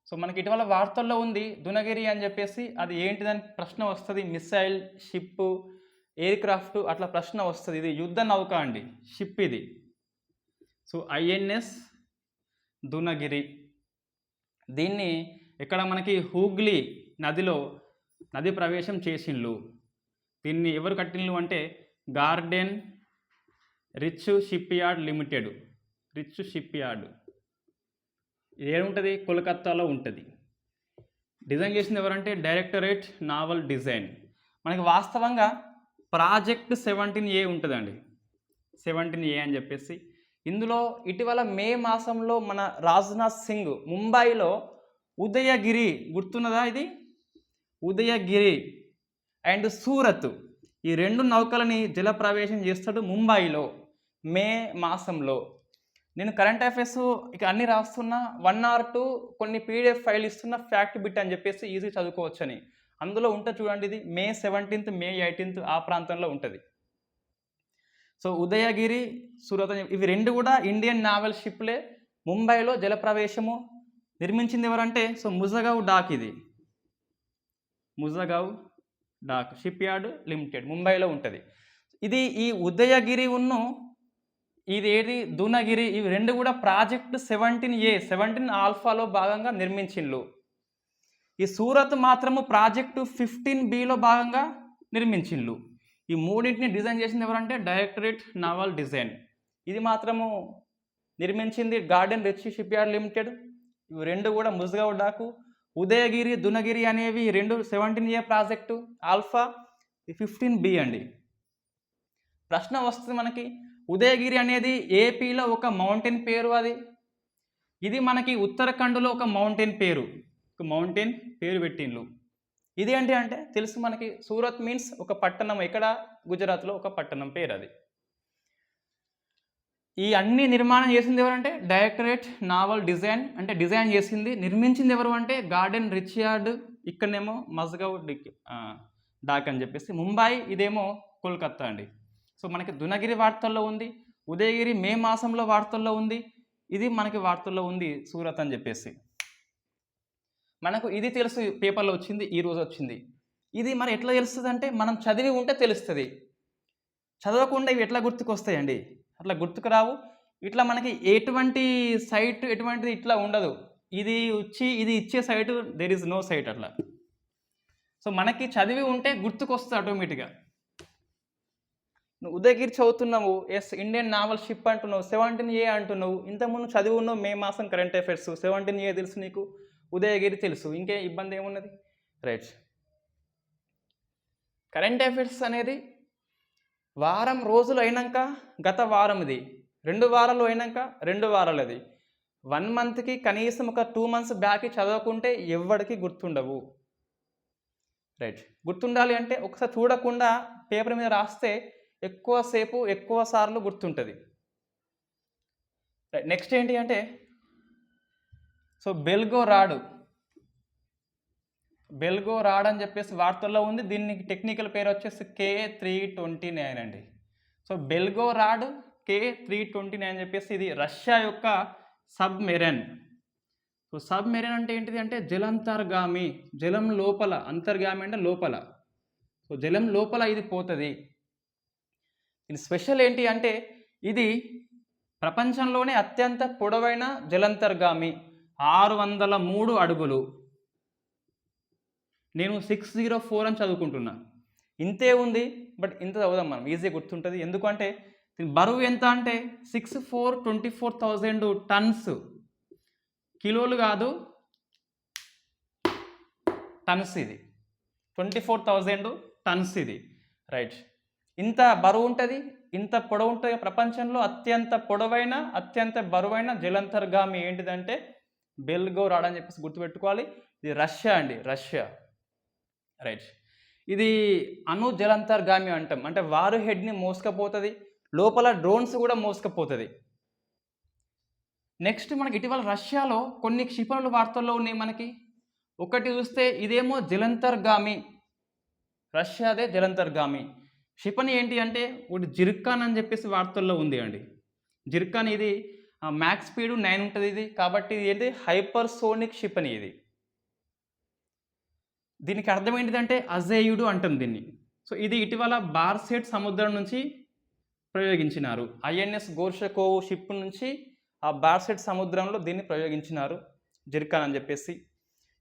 Speaker 1: సో మనకి ఇటీవల వార్తల్లో ఉంది దునగిరి అని చెప్పేసి, అది ఏంటిదని ప్రశ్న వస్తుంది. మిసైల్, షిప్, ఎయిర్ క్రాఫ్ట్ అట్లా ప్రశ్న వస్తుంది. ఇది యుద్ధ నౌక అండి, షిప్ ఇది. So INS Dunagiri. దీన్ని ఇక్కడ మనకి హూగ్లీ నదిలో నది ప్రవేశం చేసిండ్లు. దీన్ని ఎవరు కట్టిండ్లు అంటే garden reach ship yard limited. Reach ship yard ఏముంటుంది, కోల్కత్తాలో ఉంటుంది. డిజైన్ చేసింది ఎవరంటే డైరెక్టరేట్ నావల్ డిజైన్. మనకి వాస్తవంగా ప్రాజెక్ట్ 17A ఉంటుందండి, 17A అని చెప్పేసి. ఇందులో ఇటీవల మే మాసంలో మన రాజ్నాథ్ సింగ్ ముంబైలో ఉదయగిరి, గుర్తున్నదా ఇది, ఉదయగిరి అండ్ సూరత్, ఈ 2 నౌకలని జలప్రవేశం చేస్తాడు ముంబైలో మే మాసంలో. నేను కరెంట్ అఫైర్స్ ఇక అన్నీ రాస్తున్నా, 1 or 2 కొన్ని పీడిఎఫ్ ఫైల్ ఇస్తున్న ఫ్యాక్ట్ బిట్ అని చెప్పేసి ఈజీ చదువుకోవచ్చు అని. అందులో ఉంటుంది చూడండి, ఇది మే 17th మే 18th ఆ ప్రాంతంలో ఉంటుంది. సో ఉదయగిరి, సూరత్ ఇవి 2 కూడా ఇండియన్ నావల్ షిప్లే. ముంబైలో జలప్రవేశము నిర్మించింది ఎవరంటే సో ముజగావ్ డాక్. ఇది Mazagon dock shipyard limited ముంబైలో ఉంటుంది. ఇది ఈ ఉదయగిరి ఉన్ను ఇది ఏది దునగిరి, ఇవి 2 కూడా ప్రాజెక్ట్ 17A 17 ఆల్ఫాలో భాగంగా నిర్మించిండ్లు. ఈ సూరత్ మాత్రము ప్రాజెక్టు 15Bలో భాగంగా నిర్మించిండ్లు. ఈ 3టిని డిజైన్ చేసింది ఎవరంటే డైరెక్టరేట్ నావల్ డిజైన్. ఇది మాత్రము నిర్మించింది garden reach ship yard limited. ఇవి 2 కూడా ముజగావ్ డాకు. ఉదయగిరి, దునగిరి అనేవి 2 17A ప్రాజెక్టు ఆల్ఫా, 15B అండి. ప్రశ్న వస్తుంది మనకి, ఉదయగిరి అనేది ఏపీలో ఒక మౌంటైన్ పేరు. ఇది మనకి ఉత్తరాఖండ్లో ఒక మౌంటైన్ పేరు, పెట్టిండ్లు. ఇది ఏంటి అంటే తెలుసు మనకి, సూరత్ మీన్స్ ఒక పట్టణం, ఇక్కడ గుజరాత్లో ఒక పట్టణం పేరు అది. ఈ అన్ని నిర్మాణం చేసింది ఎవరంటే డైరెక్టరేట్ నావల్ డిజైన్, అంటే డిజైన్ చేసింది. నిర్మించింది ఎవరు అంటే గార్డెన్ రిచ్ యార్డ్, ఇక్కడనేమో మజ్గావ్ డాక్ అని చెప్పేసి. ముంబై ఇదేమో కోల్కత్తా అండి. సో మనకి దునగిరి వార్తల్లో ఉంది, ఉదయగిరి మే మాసంలో వార్తల్లో ఉంది, ఇది మనకి వార్తల్లో ఉంది సూరత్ అని చెప్పేసి. మనకు ఇది తెలుసు, పేపర్లో వచ్చింది, ఈరోజు వచ్చింది. ఇది మరి ఎట్లా తెలుస్తుంది అంటే మనం చదివి ఉంటే తెలుస్తుంది, చదవకుండా ఇవి ఎట్లా గుర్తుకొస్తాయండి, అట్లా గుర్తుకు రావు. ఇట్లా మనకి ఎటువంటి సైట్ ఎటువంటిది ఇట్లా ఉండదు. ఇది ఇచ్చే site there is no site అట్లా. సో మనకి చదివి ఉంటే గుర్తుకొస్తుంది ఆటోమేటిక్గా. నువ్వు ఉదయగిరి చదువుతున్నావు, ఎస్ ఇండియన్ నావల్ షిప్ అంటున్నావు, 17A అంటున్నావు, ఇంతకుముందు చదివి ఉన్నావు మే మాసం కరెంట్ అఫైర్స్, 17A తెలుసు నీకు, ఉదయగిరి తెలుసు, ఇంకే ఇబ్బంది ఏమున్నది, రైట్. కరెంట్ అఫైర్స్ అనేది వారం రోజులు అయినాక గత వారం, ఇది 2 వారాలు అయినాక 2 వారాలు, అది 1 monthకి కనీసం ఒక 2 months బ్యాక్ చదవకుంటే ఎవరికి గుర్తుండవు, రైట్. గుర్తుండాలి అంటే ఒకసారి చూడకుండా పేపర్ మీద రాస్తే ఎక్కువసేపు ఎక్కువ సార్లు గుర్తుంటుంది. నెక్స్ట్ ఏంటి అంటే సో బెల్గోరాడ్ అని చెప్పేసి వార్తల్లో ఉంది. దీనికి టెక్నికల్ పేరు వచ్చేసి K329 అండి. సో బెల్గోరాడ్ K329 అని చెప్పేసి ఇది రష్యా యొక్క సబ్మెరైన్. సో సబ్మెరైన్ అంటే ఏంటిది అంటే జలంతర్గామి, జలం లోపల, అంతర్గామి అంటే లోపల, సో జలం లోపల ఇది పోతుంది. ఇది స్పెషల్ ఏంటి అంటే ఇది ప్రపంచంలోనే అత్యంత పొడవైన జలంతర్గామి, 603 అడుగులు. నేను 604 అని చదువుకుంటున్నా, ఇంతే ఉంది, బట్ ఇంత చదువుదాం మనం, ఈజీగా గుర్తుంటుంది. ఎందుకంటే దీని బరువు ఎంత అంటే 24,000 టన్స్, కిలోలు కాదు టన్స్, ఇది 24,000 టన్స్ ఇది, రైట్. ఇంత బరువు ఉంటుంది, ఇంత పొడవు ఉంటుంది. ప్రపంచంలో అత్యంత పొడవైన అత్యంత బరువైన జలంతర్గామి ఏంటిదంటే బెల్గోరాడ్ అని చెప్పేసి గుర్తుపెట్టుకోవాలి. ఇది రష్యా అండి, రష్యా, రైట్. ఇది అణు జలంతర్గామి అంటాం, అంటే వారు హెడ్ని మోసుకపోతుంది, లోపల డ్రోన్స్ కూడా మోసుకపోతుంది. నెక్స్ట్ మనకి ఇటీవల రష్యాలో కొన్ని క్షిపణులు వార్తల్లో ఉన్నాయి మనకి. ఒకటి చూస్తే ఇదేమో జలంతర్గామి, రష్యాదే జలంతర్గామి. క్షిపణి ఏంటి అంటే ఒకటి జిర్కాన్ అని చెప్పేసి వార్తల్లో ఉంది అండి. జిర్కాన్ ఇది మ్యాక్స్ స్పీడ్ 9 ఉంటుంది ఇది. కాబట్టి ఇది ఏంటి హైపర్సోనిక్ క్షిపణి ఇది. దీనికి అర్థం ఏంటిదంటే అజేయుడు అంటాం దీన్ని. సో ఇది ఇటీవల బార్సెట్ సముద్రం నుంచి ప్రయోగించినారు. ఐఎన్ఎస్ గోర్షకోవ్ షిప్ నుంచి ఆ బార్సెట్ సముద్రంలో దీన్ని ప్రయోగించినారు, జిర్కాన్ అని చెప్పేసి.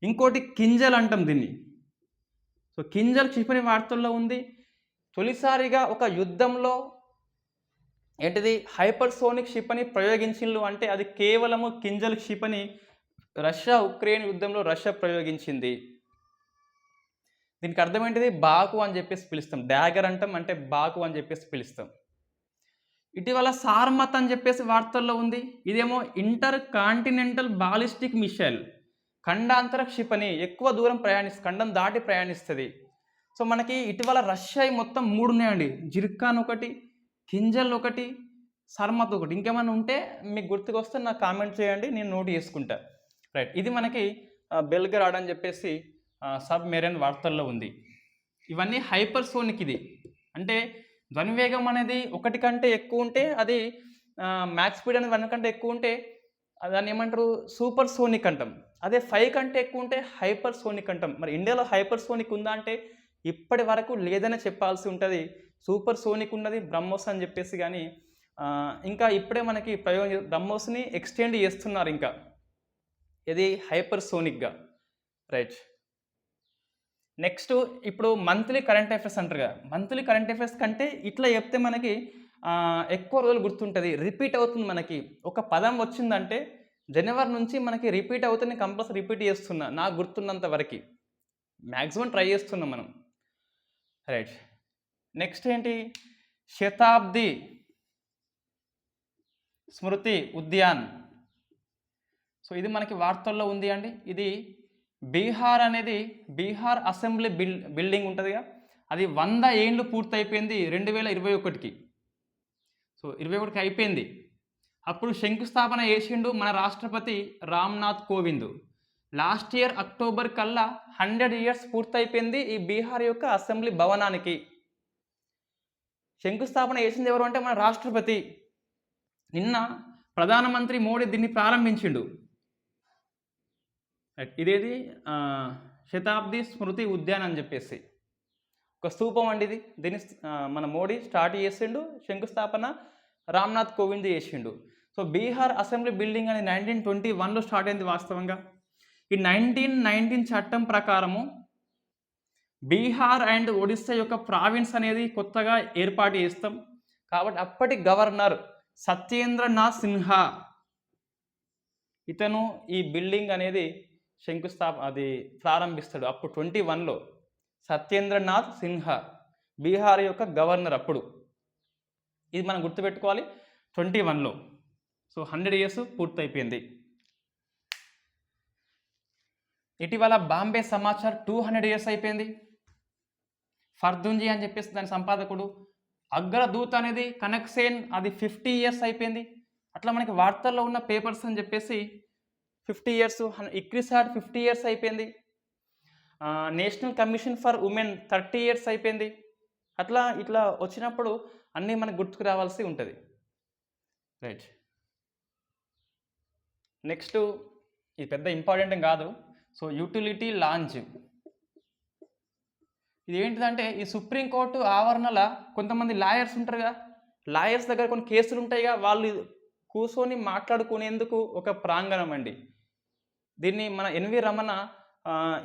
Speaker 1: ఇంకోటి కింజల్ అంటాం దీన్ని. సో కింజల్ క్షిపణి వార్తల్లో ఉంది. తొలిసారిగా ఒక యుద్ధంలో ఏంటిది హైపర్సోనిక్ క్షిపణి ప్రయోగించిండ్రు అంటే అది కేవలము కింజల్ క్షిపణి రష్యా ఉక్రెయిన్ యుద్ధంలో రష్యా ప్రయోగించింది. దీనికి అర్థం ఏంటిది బాకు అని చెప్పేసి పిలుస్తాం. డ్యాగర్ అంటాం, అంటే బాకు అని చెప్పేసి పిలుస్తాం. ఇటీవల సార్మత్ అని చెప్పేసి వార్తల్లో ఉంది. ఇదేమో ఇంటర్ కాంటినెంటల్ బాలిస్టిక్ మిసైల్, ఖండాంతర క్షిపణి, ఎక్కువ దూరం ఖండం దాటి ప్రయాణిస్తుంది. సో మనకి ఇటీవల రష్యా మొత్తం 3 ఉన్నాయండి. జిర్కాన్ ఒకటి, కింజల్ ఒకటి, సార్మత్ ఒకటి. ఇంకేమైనా ఉంటే మీకు గుర్తుకొస్తే నాకు కామెంట్ చేయండి, నేను నోట్ చేసుకుంటా. రైట్, ఇది మనకి బెల్గ్రాడ్ అని చెప్పేసి సబ్మెరైన్ వార్తల్లో ఉంది. ఇవన్నీ హైపర్సోనిక్. ఇది అంటే ధ్వనివేగం అనేది 1 కంటే ఎక్కువ ఉంటే అది మ్యాక్స్ స్పీడ్ అనేది 1 కంటే ఎక్కువ ఉంటే దాన్ని ఏమంటారు సూపర్ సోనిక్ అంటాం. అదే 5 కంటే ఎక్కువ ఉంటే హైపర్ సోనిక్ అంటాం. మరి ఇండియాలో హైపర్ సోనిక్ ఉందా అంటే ఇప్పటి వరకు లేదని చెప్పాల్సి ఉంటుంది. సూపర్ సోనిక్ ఉన్నది బ్రహ్మోస్ అని చెప్పేసి. కానీ ఇంకా ఇప్పుడే మనకి బ్రహ్మోస్ని ఎక్స్టెండ్ చేస్తున్నారు ఇంకా, ఇది హైపర్ సోనిక్గా. రైట్, నెక్స్ట్ ఇప్పుడు మంత్లీ కరెంట్ అఫైర్స్ అంటారు కదా. మంత్లీ కరెంట్ అఫైర్స్ కంటే ఇట్లా చెప్తే మనకి ఎక్కువ రోజులు గుర్తుంటుంది, రిపీట్ అవుతుంది. మనకి ఒక పదం వచ్చిందంటే జనవరి నుంచి మనకి రిపీట్ అవుతుంది. కంపల్సరీ రిపీట్ చేస్తున్నా నాకు గుర్తున్నంత వరకు, మ్యాక్సిమం ట్రై చేస్తున్నాం మనం. రైట్, నెక్స్ట్ ఏంటి శతాబ్ది స్మృతి ఉద్యాన్. సో ఇది మనకి వార్తల్లో ఉంది అండి. ఇది బీహార్ అనేది బీహార్ అసెంబ్లీ బిల్డింగ్ ఉంటుందిగా, అది 100 ఏళ్ళు పూర్తయిపోయింది 2021కి. సో 21కి అయిపోయింది. అప్పుడు శంకుస్థాపన చేసిండు మన రాష్ట్రపతి Ramnath Kovind. Last year October కల్లా 100 ఇయర్స్ పూర్తయిపోయింది ఈ బీహార్ యొక్క అసెంబ్లీ భవనానికి. శంకుస్థాపన చేసింది ఎవరు అంటే మన రాష్ట్రపతి. నిన్న ప్రధానమంత్రి మోడీ దీన్ని ప్రారంభించిండు. ఇదేది శతాబ్ది స్మృతి ఉద్యాన్ అని చెప్పేసి ఒక స్తూపం అండి ఇది. దీన్ని మన మోడీ స్టార్ట్ చేసిండు, శంకుస్థాపన రామ్నాథ్ కోవింద్ చేసిండు. సో బీహార్ అసెంబ్లీ బిల్డింగ్ అని 1921లో స్టార్ట్ అయింది వాస్తవంగా. ఈ 1919 చట్టం ప్రకారము బీహార్ అండ్ ఒడిస్సా యొక్క ప్రావిన్స్ అనేది కొత్తగా ఏర్పాటు చేస్తాం. కాబట్టి అప్పటి గవర్నర్ సత్యేంద్రనాథ్ సిన్హా ఇతను ఈ బిల్డింగ్ అనేది అది ప్రారంభిస్తాడు. అప్పుడు 21లో సత్యేంద్రనాథ్ సిన్హా బీహార్ యొక్క గవర్నర్ అప్పుడు. ఇది మనం గుర్తుపెట్టుకోవాలి 21లో. సో 100 ఇయర్స్ పూర్తయిపోయింది. ఇటీవల బాంబే సమాచార్ 200 ఇయర్స్ అయిపోయింది. ఫర్దుంజీ అని చెప్పేసి దాని సంపాదకుడు. అగ్రదూత్ అనేది కనక్సేన్ అది 50 ఇయర్స్ అయిపోయింది. అట్లా మనకి వార్తల్లో ఉన్న పేపర్స్ అని చెప్పేసి 50 ఇయర్స్. ఇక్రిసాట్ 50 ఇయర్స్ అయిపోయింది. National commission for women 30 years అయిపోయింది. అట్లా ఇట్లా వచ్చినప్పుడు అన్నీ మనకు గుర్తుకు రావాల్సి ఉంటుంది. రైట్, నెక్స్ట్ ఇది పెద్ద ఇంపార్టెంట్ కాదు. సో యూటిలిటీ లాంచ్ ఇది ఏంటిదంటే ఈ సుప్రీంకోర్టు ఆవరణలో కొంతమంది లాయర్స్ ఉంటారుగా, లాయర్స్ దగ్గర కొన్ని కేసులు ఉంటాయిగా, వాళ్ళు కూర్చొని మాట్లాడుకునేందుకు ఒక ప్రాంగణం అండి. దీన్ని మన ఎన్వి రమణ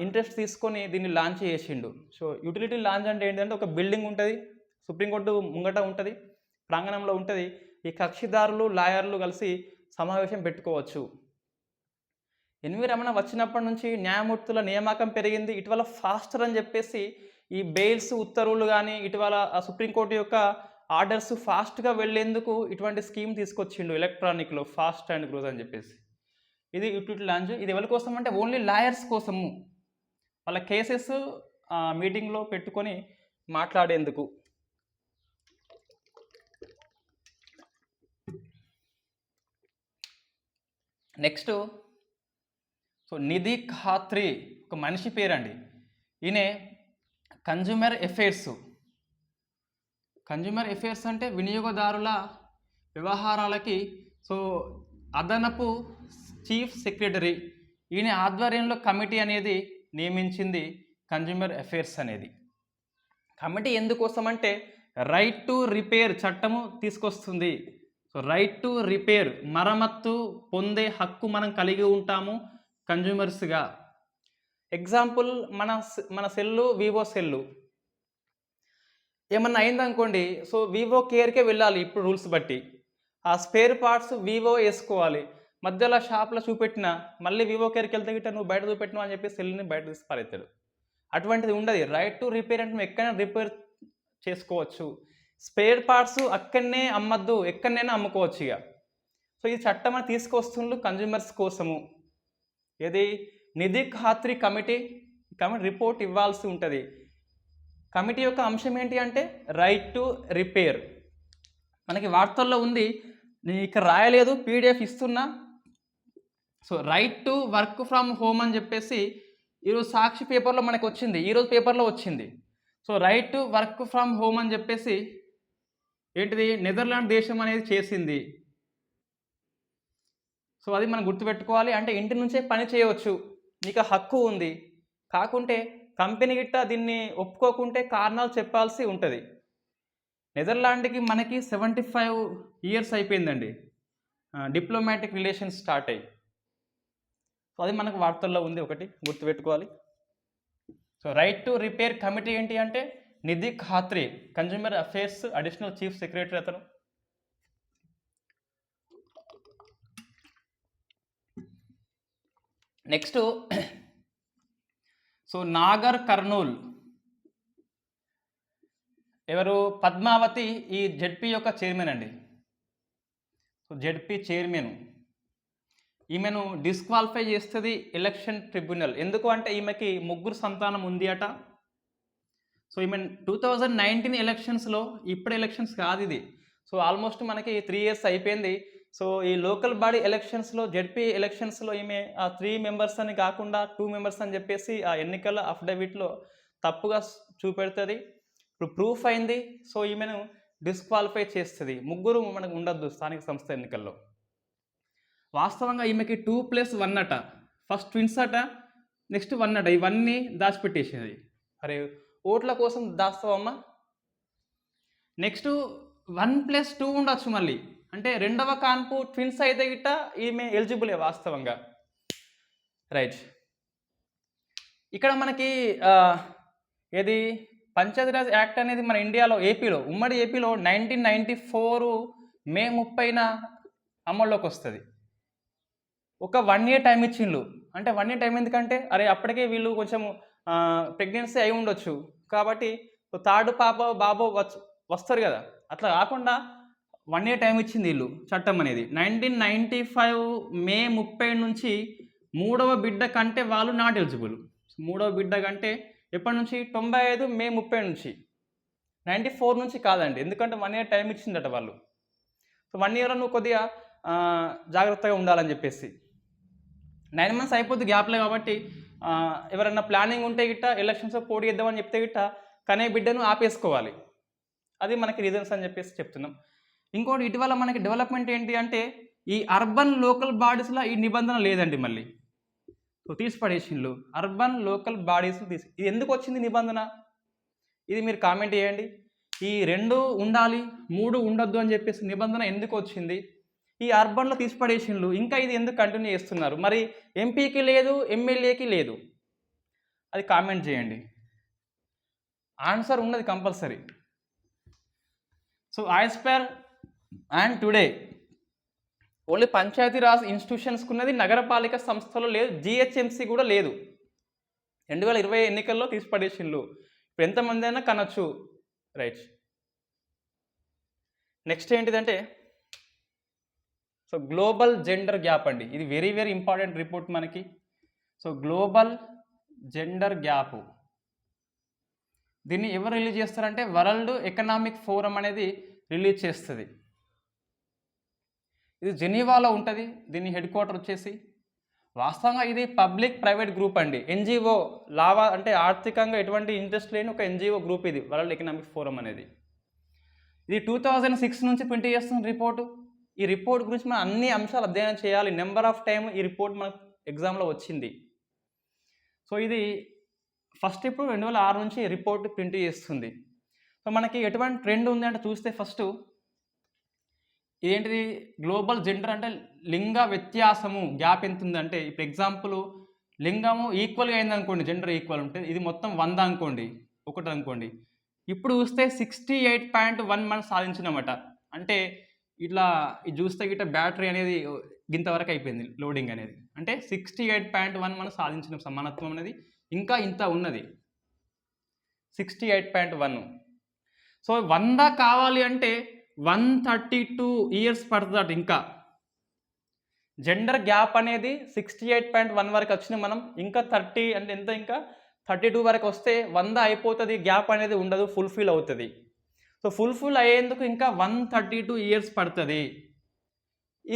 Speaker 1: ఇంట్రెస్ట్ తీసుకొని దీన్ని లాంచ్ చేసిండు. సో యూటిలిటీ లాంచ్ అంటే ఏంటంటే ఒక బిల్డింగ్ ఉంటుంది, సుప్రీంకోర్టు ముంగట ఉంటుంది, ప్రాంగణంలో ఉంటుంది. ఈ కక్షిదారులు లాయర్లు కలిసి సమావేశం పెట్టుకోవచ్చు. ఎన్వి రమణ వచ్చినప్పటి నుంచి న్యాయమూర్తుల నియామకం పెరిగింది. ఇటీవల ఫాస్టర్ అని చెప్పేసి ఈ బెయిల్స్ ఉత్తర్వులు కానీ ఇటీవల సుప్రీంకోర్టు యొక్క ఆర్డర్స్ ఫాస్ట్గా వెళ్లేందుకు ఇటువంటి స్కీమ్ తీసుకొచ్చిండు ఎలక్ట్రానిక్లో, ఫాస్ట్ అండ్ క్లోజ్ అని చెప్పేసి. ఇది యూటిలిటీ లాంచ్. ఇది ఎవరి కోసం అంటే ఓన్లీ లాయర్స్ కోసము, వాళ్ళ కేసెస్ మీటింగ్లో పెట్టుకొని మాట్లాడేందుకు. నెక్స్ట్ సో నిధి ఖాత్రి ఒక మనిషి పేరండి. ఈయన కన్జ్యూమర్ అఫైర్స్ కన్జ్యూమర్ అఫేర్స్ అంటే వినియోగదారుల వ్యవహారాలకి సో అదనపు చీఫ్ సెక్రటరీ ఈయన ఆధ్వర్యంలో కమిటీ అనేది నియమించింది కన్జ్యూమర్ అఫేర్స్ అనేది. కమిటీ ఎందుకోసం అంటే రైట్ టు రిపేర్ చట్టము తీసుకొస్తుంది. సో రైట్ టు రిపేర్ మరమ్మత్తు పొందే హక్కు మనం కలిగి ఉంటాము కన్జ్యూమర్స్గా. ఎగ్జాంపుల్ మన సెల్లు వివో సెల్లు ఏమన్నా అయిందనుకోండి, సో వివో కేర్కే వెళ్ళాలి ఇప్పుడు రూల్స్ బట్టి. ఆ స్పేర్ పార్ట్స్ వివో వేసుకోవాలి. మధ్యలో షాప్లో చూపెట్టినా మళ్ళీ వివో కేర్కి వెళ్తే గిట్ట నువ్వు బయట చూపెట్టినావు అని చెప్పి సెల్ని బయట తీసి పారేస్తాడు. అటువంటిది ఉండదు. రైట్ టు రిపేర్ అంటే నువ్వు ఎక్కడైనా రిపేర్ చేసుకోవచ్చు. స్పేర్ పార్ట్స్ అక్కడనే అమ్మద్దు, ఎక్కడనైనా అమ్ముకోవచ్చు ఇక. సో ఈ చట్టం అని తీసుకొస్తుండ్రు కన్జ్యూమర్స్ కోసము. ఏది నిధి ఖాత్రి కమిటీ రిపోర్ట్ ఇవ్వాల్సి ఉంటుంది. కమిటీ యొక్క అంశం ఏంటి అంటే రైట్ టు రిపేర్. మనకి వార్తల్లో ఉంది, నేను ఇక్కడ రాయలేదు, పీడిఎఫ్ ఇస్తున్నా. So right to work from home అని చెప్పేసి ఈరోజు సాక్షి పేపర్లో మనకు వచ్చింది, ఈరోజు పేపర్లో వచ్చింది. So right to work from home అని చెప్పేసి ఏంటిది నెదర్లాండ్ దేశం అనేది చేసింది. సో అది మనం గుర్తుపెట్టుకోవాలి. అంటే ఇంటి నుంచే పని చేయవచ్చు, నీకు హక్కు ఉంది. కాకుంటే కంపెనీ గిట్ట దీన్ని ఒప్పుకోకుంటే కారణాలు చెప్పాల్సి ఉంటుంది. నెదర్లాండ్కి మనకి 75 years అయిపోయిందండి డిప్లొమాటిక్ రిలేషన్స్ స్టార్ట్ అయ్యి. సో అది మనకు వార్తల్లో ఉంది, ఒకటి గుర్తుపెట్టుకోవాలి. So right to repair committee ఏంటి అంటే Nidhi Khatri, consumer affairs additional chief secretary అతను. నెక్స్ట్ సో నాగర్ కర్నూల్ ఎవరు పద్మావతి ఈ జెడ్పీ యొక్క చైర్మన్ అండి. సో జెడ్పీ చైర్మన్ ఈమెను డిస్క్వాలిఫై చేస్తుంది ఎలక్షన్ ట్రిబ్యునల్. ఎందుకు అంటే ఈమెకి 3 సంతానం ఉంది అట. సో ఈమె 2019 ఎలక్షన్స్లో, ఇప్పుడు ఎలక్షన్స్ కాదు ఇది, సో ఆల్మోస్ట్ మనకి 3 years అయిపోయింది. సో ఈ లోకల్ బాడీ ఎలక్షన్స్లో జెడ్పీ ఎలక్షన్స్లో ఈమె 3 members అని కాకుండా 2 members అని చెప్పేసి ఆ ఎన్నికల అఫిడవిట్లో తప్పుగా చూపెడుతుంది. ఇప్పుడు ప్రూఫ్ అయింది. సో ఈమెను డిస్క్వాలిఫై చేస్తుంది. 3 మనకు ఉండొద్దు స్థానిక సంస్థ ఎన్నికల్లో. వాస్తవంగా ఈమెకి 2+1 అట. ఫస్ట్ ట్విన్స్ అట, నెక్స్ట్ 1 అట. ఇవన్నీ దాచిపెట్టేసేది. అరే ఓట్ల కోసం దాస్తావమ్మా. నెక్స్ట్ 1+2 ఉండొచ్చు మళ్ళీ, అంటే రెండవ కాన్పు ట్విన్స్ అయితే గిట్ట ఈమె ఎలిజిబులే వాస్తవంగా. రైట్. ఇక్కడ మనకి ఏది పంచాయతీరాజ్ యాక్ట్ అనేది మన ఇండియాలో ఉమ్మడి ఏపీలో 1994 May 30న అమల్లోకి వస్తుంది. ఒక 1 year టైం ఇచ్చిండ్రు. అంటే 1 year టైం ఎందుకంటే అరే అప్పటికే వీళ్ళు కొంచెం ప్రెగ్నెన్సీ అయి ఉండొచ్చు కాబట్టి థర్డ్ బాబో వస్తారు కదా, అట్లా కాకుండా 1 year టైం ఇచ్చింది వీళ్ళు చట్టం అనేది. 1995 May 30 నుంచి 3వ బిడ్డ కంటే వాళ్ళు నాట్ ఎలిజిబుల్. 3వ బిడ్డ కంటే ఎప్పటి నుంచి 95 May 30 నుంచి, 94 నుంచి కాదండి. ఎందుకంటే 1 year టైం ఇచ్చిందట వాళ్ళు. సో 1 year నువ్వు కొద్దిగా జాగ్రత్తగా ఉండాలని చెప్పేసి. 9 months అయిపోద్ది గ్యాప్లే కాబట్టి ఎవరన్నా ప్లానింగ్ ఉంటే గిట్ట ఎలక్షన్స్ పోటీ ఇద్దామని చెప్తే గిట్ట కనే బిడ్డను ఆపేసుకోవాలి. అది మనకి రీజన్స్ అని చెప్పేసి చెప్తున్నాం. ఇంకోటి ఇటీవల మనకి డెవలప్మెంట్ ఏంటి అంటే ఈ అర్బన్ లోకల్ బాడీస్లో ఈ నిబంధన లేదండి మళ్ళీ. సో తీసి పడేసిండ్రు అర్బన్ లోకల్ బాడీస్ తీసి. ఇది ఎందుకు వచ్చింది నిబంధన, ఇది మీరు కామెంట్ చేయండి. ఈ 2 ఉండాలి 3 ఉండొద్దు అని చెప్పేసి నిబంధన ఎందుకు వచ్చింది? ఈ అర్బన్లో తీసి పడేసిండ్రు. ఇంకా ఇది ఎందుకు కంటిన్యూ చేస్తున్నారు? మరి ఎంపీకి లేదు, ఎమ్మెల్యేకి లేదు, అది కామెంట్ చేయండి. ఆన్సర్ ఉన్నది compulsory. So as per and today only Panchayati Raj ఇన్స్టిట్యూషన్స్కి ఉన్నది, నగరపాలిక సంస్థలో లేదు, జిహెచ్ఎంసీ కూడా లేదు. 2020 ఎన్నికల్లో తీసి పడేసిండ్రు. ఇప్పుడు ఎంతమంది అయినా కనొచ్చు. రైట్. నెక్స్ట్ ఏంటిదంటే సో గ్లోబల్ జెండర్ గ్యాప్ అండి. ఇది వెరీ వెరీ ఇంపార్టెంట్ రిపోర్ట్ మనకి. సో గ్లోబల్ జెండర్ గ్యాప్ దీన్ని ఎవరు రిలీజ్ చేస్తారంటే వరల్డ్ ఎకనామిక్ ఫోరం అనేది రిలీజ్ చేస్తుంది. ఇది జెనీవాలో ఉంటుంది. దీని హెడ్ క్వార్టర్ వచ్చేసి వాస్తవంగా ఇది పబ్లిక్ ప్రైవేట్ గ్రూప్ అండి. ఎన్జిఓ లావా అంటే ఆర్థికంగా ఎటువంటి ఇంట్రెస్ట్ లేని ఒక ఎన్జిఓ గ్రూప్ ఇది వరల్డ్ ఎకనామిక్ ఫోరం అనేది. ఇది 2006 నుంచి ప్రింట్ చేస్తున్న రిపోర్టు. ఈ రిపోర్ట్ గురించి మనం అన్ని అంశాలు అధ్యయనం చేయాలి. నెంబర్ ఆఫ్ టైమ్ ఈ రిపోర్ట్ మనకు ఎగ్జామ్లో వచ్చింది. సో ఇది ఫస్ట్ ఇప్పుడు 2006 నుంచి రిపోర్ట్ ప్రింట్ చేస్తుంది. సో మనకి ఎటువంటి ట్రెండ్ ఉంది అంటే చూస్తే ఫస్ట్ ఏంటిది గ్లోబల్ జెండర్ అంటే లింగ వ్యత్యాసము గ్యాప్ ఎంత ఉందంటే, ఇప్పుడు ఎగ్జాంపుల్ లింగము ఈక్వల్గా అయింది అనుకోండి, జెండర్ ఈక్వల్ ఉంటే ఇది మొత్తం 100 అనుకోండి, ఒకటి అనుకోండి. ఇప్పుడు చూస్తే 68.1 మనం సాధించినమాట. అంటే ఇట్లా ఇది చూస్తే గిట్ట బ్యాటరీ అనేది ఇంతవరకు అయిపోయింది లోడింగ్ అనేది. అంటే 68.1 మనం సాధించిన సమానత్వం అనేది ఇంకా ఇంత ఉన్నది 68.1. సో 100 కావాలి అంటే 132 ఇయర్స్ పడుతుందట. ఇంకా జెండర్ గ్యాప్ అనేది 68.1 వరకు వచ్చిన మనం ఇంకా 30 అంటే ఎంత, ఇంకా 32 వరకు వస్తే 100 అయిపోతుంది. గ్యాప్ అనేది ఉండదు, ఫుల్ఫిల్ అవుతుంది. సో ఫుల్ఫిల్ అయ్యేందుకు ఇంకా 132 ఇయర్స్ పడుతుంది.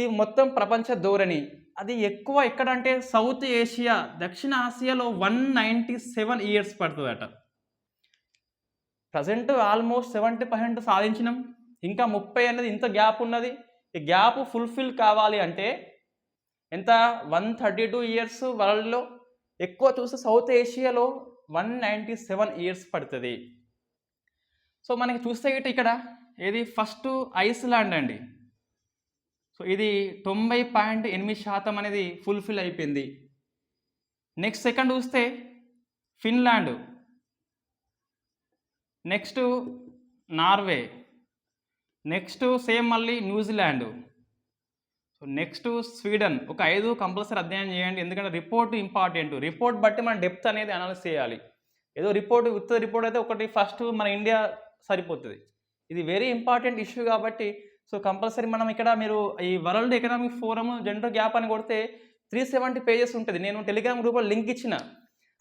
Speaker 1: ఈ మొత్తం ప్రపంచ ధోరణి అది ఎక్కువ ఎక్కడంటే సౌత్ ఏషియా, దక్షిణ ఆసియాలో 197 ఇయర్స్ పడుతుందట. ప్రజెంట్ ఆల్మోస్ట్ 70% సాధించినాం, ఇంకా 30 అనేది ఇంత గ్యాప్ ఉన్నది. ఈ గ్యాప్ ఫుల్ఫిల్ కావాలి అంటే ఎంత, 132 ఇయర్స్. వరల్డ్లో ఎక్కువ చూస్తే సౌత్ ఏషియాలో 197 ఇయర్స్ పడుతుంది. సో మనకి చూస్తే ఇక్కడ ఏది ఫస్ట్ ఐస్లాండ్ అండి. సో ఇది 90.8% అనేది ఫుల్ఫిల్ అయిపోయింది. నెక్స్ట్ సెకండ్ చూస్తే Finland, next Norway, next same మళ్ళీ న్యూజిలాండ్, సో నెక్స్ట్ స్వీడన్. ఒక 5 కంపల్సరీ అధ్యయనం చేయండి, ఎందుకంటే రిపోర్ట్ ఇంపార్టెంట్. రిపోర్ట్ బట్టి మన డెప్త్ అనేది అనాలిసిస్ చేయాలి. ఏదో రిపోర్ట్ ఉత్త రిపోర్ట్ అయితే ఒకటి ఫస్ట్ మన ఇండియా సరిపోతుంది. ఇది వెరీ ఇంపార్టెంట్ ఇష్యూ కాబట్టి సో కంపల్సరీ మనం ఇక్కడ మీరు ఈ world economic forum gender gap అని కొడితే 370 పేజెస్ ఉంటుంది. నేను టెలిగ్రామ్ గ్రూప్లో లింక్ ఇచ్చిన.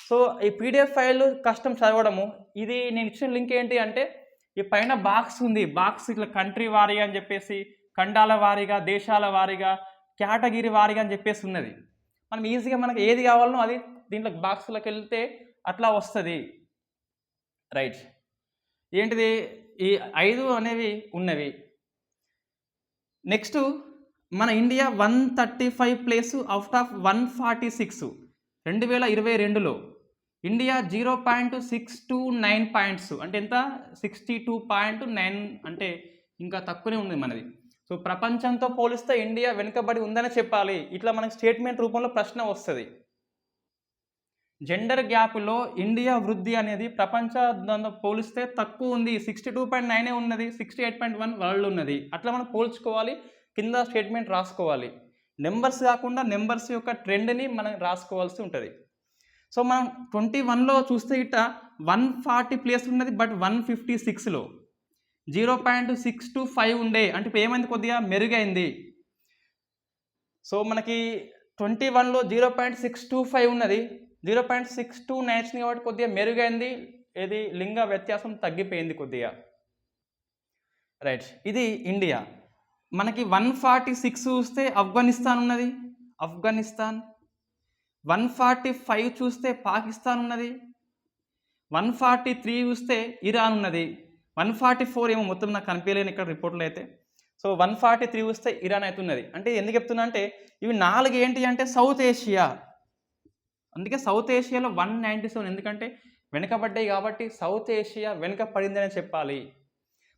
Speaker 1: సో ఈ పీడిఎఫ్ ఫైల్ కష్టం చదవడము. ఇది నేను ఇచ్చిన లింక్ ఏంటి అంటే ఈ పైన బాక్స్ ఉంది, బాక్స్ ఇట్లా కంట్రీ వారీగా అని చెప్పేసి, ఖండాల వారీగా, దేశాల వారీగా, కేటగిరీ వారీగా అని చెప్పేసి ఉన్నది. మనం ఈజీగా మనకి ఏది కావాలనో అది దీంట్లో బాక్స్లోకి వెళ్తే అట్లా వస్తుంది. రైట్, ఏంటిది ఈ 5 అనేవి ఉన్నవి. నెక్స్ట్ మన ఇండియా 135 ప్లేస్ అవుట్ ఆఫ్ 146 2022లో. ఇండియా 0.629 పాయింట్స్ అంటే ఎంత, 62.9 అంటే ఇంకా తక్కువనే ఉంది మనది. సో ప్రపంచంతో పోలిస్తే ఇండియా వెనుకబడి ఉందని చెప్పాలి. ఇట్లా మనకి స్టేట్మెంట్ రూపంలో ప్రశ్న వస్తుంది. జెండర్ గ్యాప్లో ఇండియా వృద్ధి అనేది ప్రపంచంతో పోలిస్తే తక్కువ ఉంది. 62.9 ఉన్నది, 68.1 వరల్డ్ ఉన్నది. అట్లా మనం పోల్చుకోవాలి, కింద స్టేట్మెంట్ రాసుకోవాలి. నెంబర్స్ కాకుండా నెంబర్స్ యొక్క ట్రెండ్ని మనం రాసుకోవాల్సి ఉంటుంది. సో మనం 21లో చూస్తే ఇట్ట 140 ప్లేస్ ఉన్నది, బట్ 156లో 0.625 ఉండే, అంటే ఇప్పుడు ఏమైంది, కొద్దిగా మెరుగైంది. సో మనకి 21లో 0.625 ఉన్నది, 0.629 వచ్చింది కాబట్టి కొద్దిగా మెరుగైంది. ఏది లింగ వ్యత్యాసం తగ్గిపోయింది కొద్దిగా. రైట్, ఇది ఇండియా. మనకి 146 చూస్తే ఆఫ్ఘనిస్తాన్ ఉన్నది, ఆఫ్ఘనిస్తాన్. 145 చూస్తే పాకిస్తాన్ ఉన్నది, 143 చూస్తే ఇరాన్ ఉన్నది, 144 ఏమో మొత్తం నాకు కనిపించలేని ఇక్కడ రిపోర్ట్లో అయితే. సో 143 చూస్తే ఇరాన్ అయితే ఉన్నది. అంటే ఎందుకు చెప్తున్నా అంటే ఇవి 4 ఏంటి అంటే సౌత్ ఏషియా. అందుకే సౌత్ ఏషియాలో 197, ఎందుకంటే వెనుకబడ్డాయి కాబట్టి సౌత్ ఏషియా వెనుకపడిందని చెప్పాలి.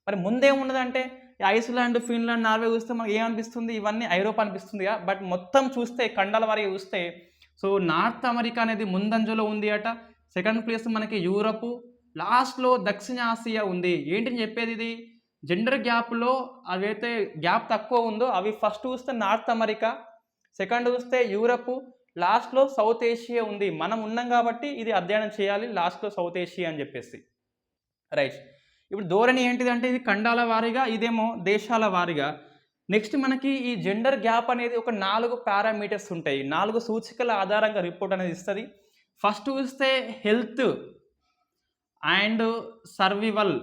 Speaker 1: మరి ముందేమున్నదంటే ఐస్లాండ్, ఫిన్లాండ్, నార్వే చూస్తే మనకి ఏమనిపిస్తుంది, ఇవన్నీ ఐరోపా అనిపిస్తుందిగా. బట్ మొత్తం చూస్తే ఖండాల వారికి చూస్తే సో నార్త్ అమెరికా అనేది ముందంజలో ఉంది అట. సెకండ్ ప్లేస్ మనకి యూరప్, లాస్ట్లో దక్షిణ ఆసియా ఉంది. ఏంటని చెప్పేది, ఇది జెండర్ గ్యాప్లో అవైతే గ్యాప్ తక్కువ ఉందో అవి ఫస్ట్ చూస్తే నార్త్ అమెరికా, సెకండ్ చూస్తే యూరప్, లాస్ట్లో సౌత్ ఏషియా ఉంది. మనం ఉన్నాం కాబట్టి ఇది అధ్యయనం చేయాలి, లాస్ట్లో సౌత్ ఏషియా అని చెప్పేసి. రైట్, ఇప్పుడు ధోరణి ఏంటిది అంటే ఇది ఖండాల వారీగా, ఇదేమో దేశాల వారీగా. నెక్స్ట్ మనకి ఈ జెండర్ గ్యాప్ అనేది ఒక 4 పారామీటర్స్ ఉంటాయి, 4 సూచికల ఆధారంగా రిపోర్ట్ అనేది ఇస్తుంది. ఫస్ట్ చూస్తే హెల్త్ అండ్ సర్వివల్,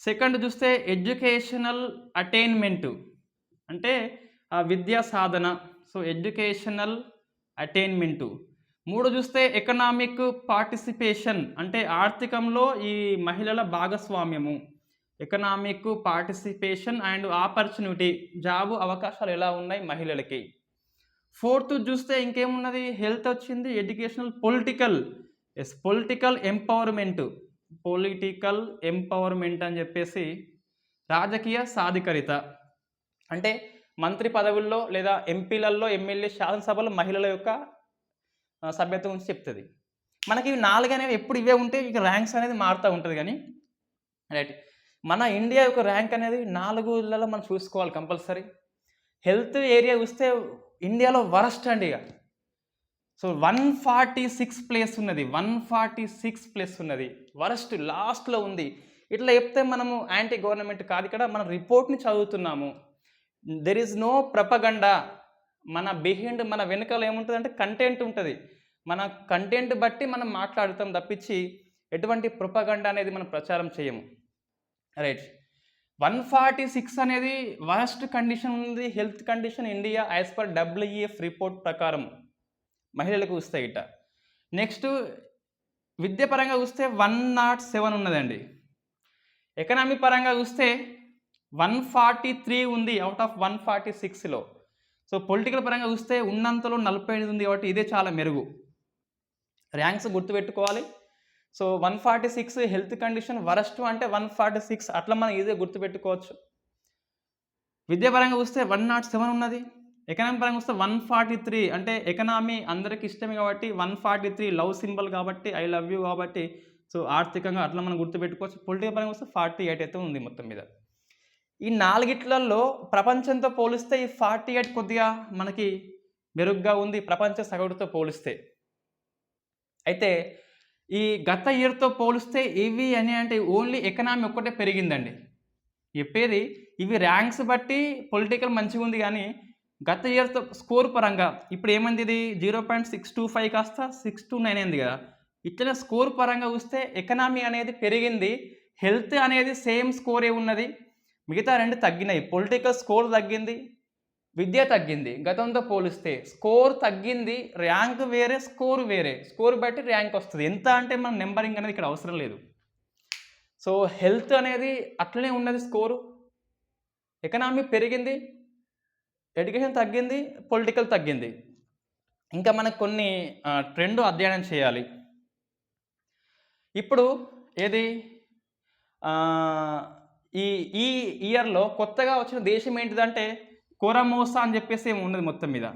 Speaker 1: సెకండ్ చూస్తే ఎడ్యుకేషనల్ అటైన్మెంట్ అంటే విద్యా సాధన, సో ఎడ్యుకేషనల్ అటైన్మెంటు. 3 చూస్తే ఎకనామిక్ పార్టిసిపేషన్ అంటే ఆర్థికంలో ఈ మహిళల భాగస్వామ్యము. Economic participation and opportunity, job అవకాశాలు ఎలా ఉన్నాయి మహిళలకి. ఫోర్త్ చూస్తే ఇంకేమున్నది, హెల్త్ వచ్చింది, educational, political. Yes, political empowerment అని చెప్పేసి రాజకీయ సాధికారిత, అంటే మంత్రి పదవుల్లో లేదా ఎంపీలలో, ఎమ్మెల్యే, శాసనసభలో మహిళల యొక్క సభ్యత్వం గురించి చెప్తుంది. మనకి ఇవి 4 అనేవి ఎప్పుడు ఇవే ఉంటే ఇక ర్యాంక్స్ అనేది మారుతూ ఉంటుంది. కానీ రైట్, మన ఇండియా యొక్క ర్యాంక్ అనేది 4లలో మనం చూసుకోవాలి కంపల్సరీ. హెల్త్ ఏరియా చూస్తే ఇండియాలో వరస్ట్ అండి ఇక. సో 146 ప్లేస్ ఉన్నది, 146 ప్లేస్ ఉన్నది, వరస్ట్ లాస్ట్లో ఉంది. ఇట్లా చెప్తే మనము యాంటీ గవర్నమెంట్ కాదు, ఇక్కడ మన రిపోర్ట్ని చదువుతున్నాము. There is no propaganda. మన బిహైండ్, మన వెనుకలు ఏముంటుంది అంటే కంటెంట్ ఉంటుంది. మన కంటెంట్ బట్టి మనం మాట్లాడుతాం తప్పించి ఎటువంటి ప్రొపగండా అనేది మనం ప్రచారం చేయము. రైట్, 146 అనేది వరస్ట్ కండిషన్ ఉంది health condition India as per WEF report ప్రకారం మహిళలకు చూస్తే ఇట. నెక్స్ట్ విద్య పరంగా చూస్తే 107 ఉన్నదండి. ఎకనామీ పరంగా చూస్తే 143 ఉంది అవుట్ ఆఫ్ 146లో. సో పొలిటికల్ పరంగా చూస్తే ఉన్నంతలో 45 ఉంది కాబట్టి ఇదే చాలా మెరుగు. ర్యాంక్స్ గుర్తుపెట్టుకోవాలి. సో 146 హెల్త్ కండిషన్ వరస్ట్ అంటే 146, అట్లా మనం ఈజీగా గుర్తుపెట్టుకోవచ్చు. విద్యాపరంగా చూస్తే 107 ఉన్నది. ఎకనామీ పరంగా చూస్తే 143, అంటే ఎకనామీ అందరికి ఇష్టమే కాబట్టి 143 లవ్ సింబల్ కాబట్టి, ఐ లవ్ యూ కాబట్టి, సో ఆర్థికంగా అట్లా మనం గుర్తుపెట్టుకోవచ్చు. పొలిటికల్ పరంగా వస్తే 48 అయితే ఉంది మొత్తం మీద. ఈ 4లలో ప్రపంచంతో పోలిస్తే ఈ 48 కొద్దిగా మనకి మెరుగ్గా ఉంది ప్రపంచ సగటుతో పోలిస్తే. అయితే ఈ గత ఇయర్తో పోలిస్తే ఇవి అని అంటే ఓన్లీ ఎకనామీ ఒక్కటే పెరిగిందండి. చెప్పేది ఇవి ర్యాంక్స్ బట్టి పొలిటికల్ మంచిగా ఉంది, కానీ గత ఇయర్తో స్కోర్ పరంగా ఇప్పుడు ఏమైంది, ఇది 0.625 కాస్త 629 అయింది కదా. ఇట్లా స్కోర్ పరంగా చూస్తే ఎకనామీ అనేది పెరిగింది, హెల్త్ అనేది సేమ్ స్కోరే ఉన్నది, మిగతా 2 తగ్గినాయి. పొలిటికల్ స్కోర్ తగ్గింది, విద్య తగ్గింది. గతంతో పోలిస్తే స్కోర్ తగ్గింది, ర్యాంక్ వేరే, స్కోర్ వేరే. స్కోర్ బట్టి ర్యాంక్ వస్తుంది. ఎంత అంటే మన నెంబరింగ్ అనేది ఇక్కడ అవసరం లేదు. సో హెల్త్ అనేది అట్లనే ఉన్నది స్కోరు, ఎకనామీ పెరిగింది, ఎడ్యుకేషన్ తగ్గింది, పొలిటికల్ తగ్గింది. ఇంకా మనకు కొన్ని ట్రెండ్ అధ్యయనం చేయాలి. ఇప్పుడు ఏది ఈ ఈ ఇయర్లో కొత్తగా వచ్చిన దేశం ఏంటిదంటే కోరమోసా అని చెప్పేసి ఏమి ఉన్నది మొత్తం మీద.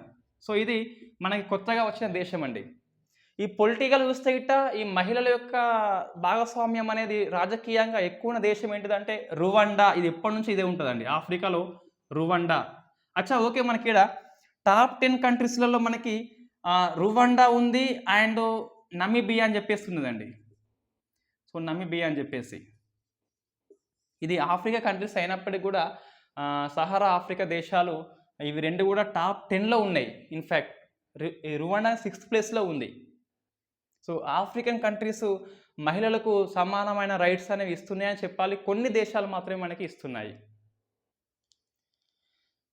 Speaker 1: సో ఇది మనకి కొత్తగా వచ్చిన దేశం అండి. ఈ పొలిటికల్ చూస్తే గిట్ట ఈ మహిళల యొక్క భాగస్వామ్యం అనేది రాజకీయంగా ఎక్కువ ఉన్న దేశం ఏంటిదంటే రువాండా. ఇది ఎప్పటి నుంచి ఇదే ఉంటుందండి, ఆఫ్రికాలో రువాండా. అచ్చా ఓకే, మనకి ఇక్కడ టాప్ 10 కంట్రీస్లలో మనకి రువాండా ఉంది అండ్ నమీబియా అని చెప్పేసి ఉన్నదండి. సో నమీబియా అని చెప్పేసి ఇది ఆఫ్రికా కంట్రీస్ అయినప్పటికీ కూడా సహారా ఆఫ్రికా దేశాలు ఇవి 2 కూడా టాప్ 10లో ఉన్నాయి. ఇన్ఫ్యాక్ట్ రువాండా 6th ప్లేస్లో ఉంది. సో ఆఫ్రికన్ కంట్రీస్ మహిళలకు సమానమైన రైట్స్ అనేవి ఇస్తున్నాయని చెప్పాలి. కొన్ని దేశాలు మాత్రమే మనకి ఇస్తున్నాయి.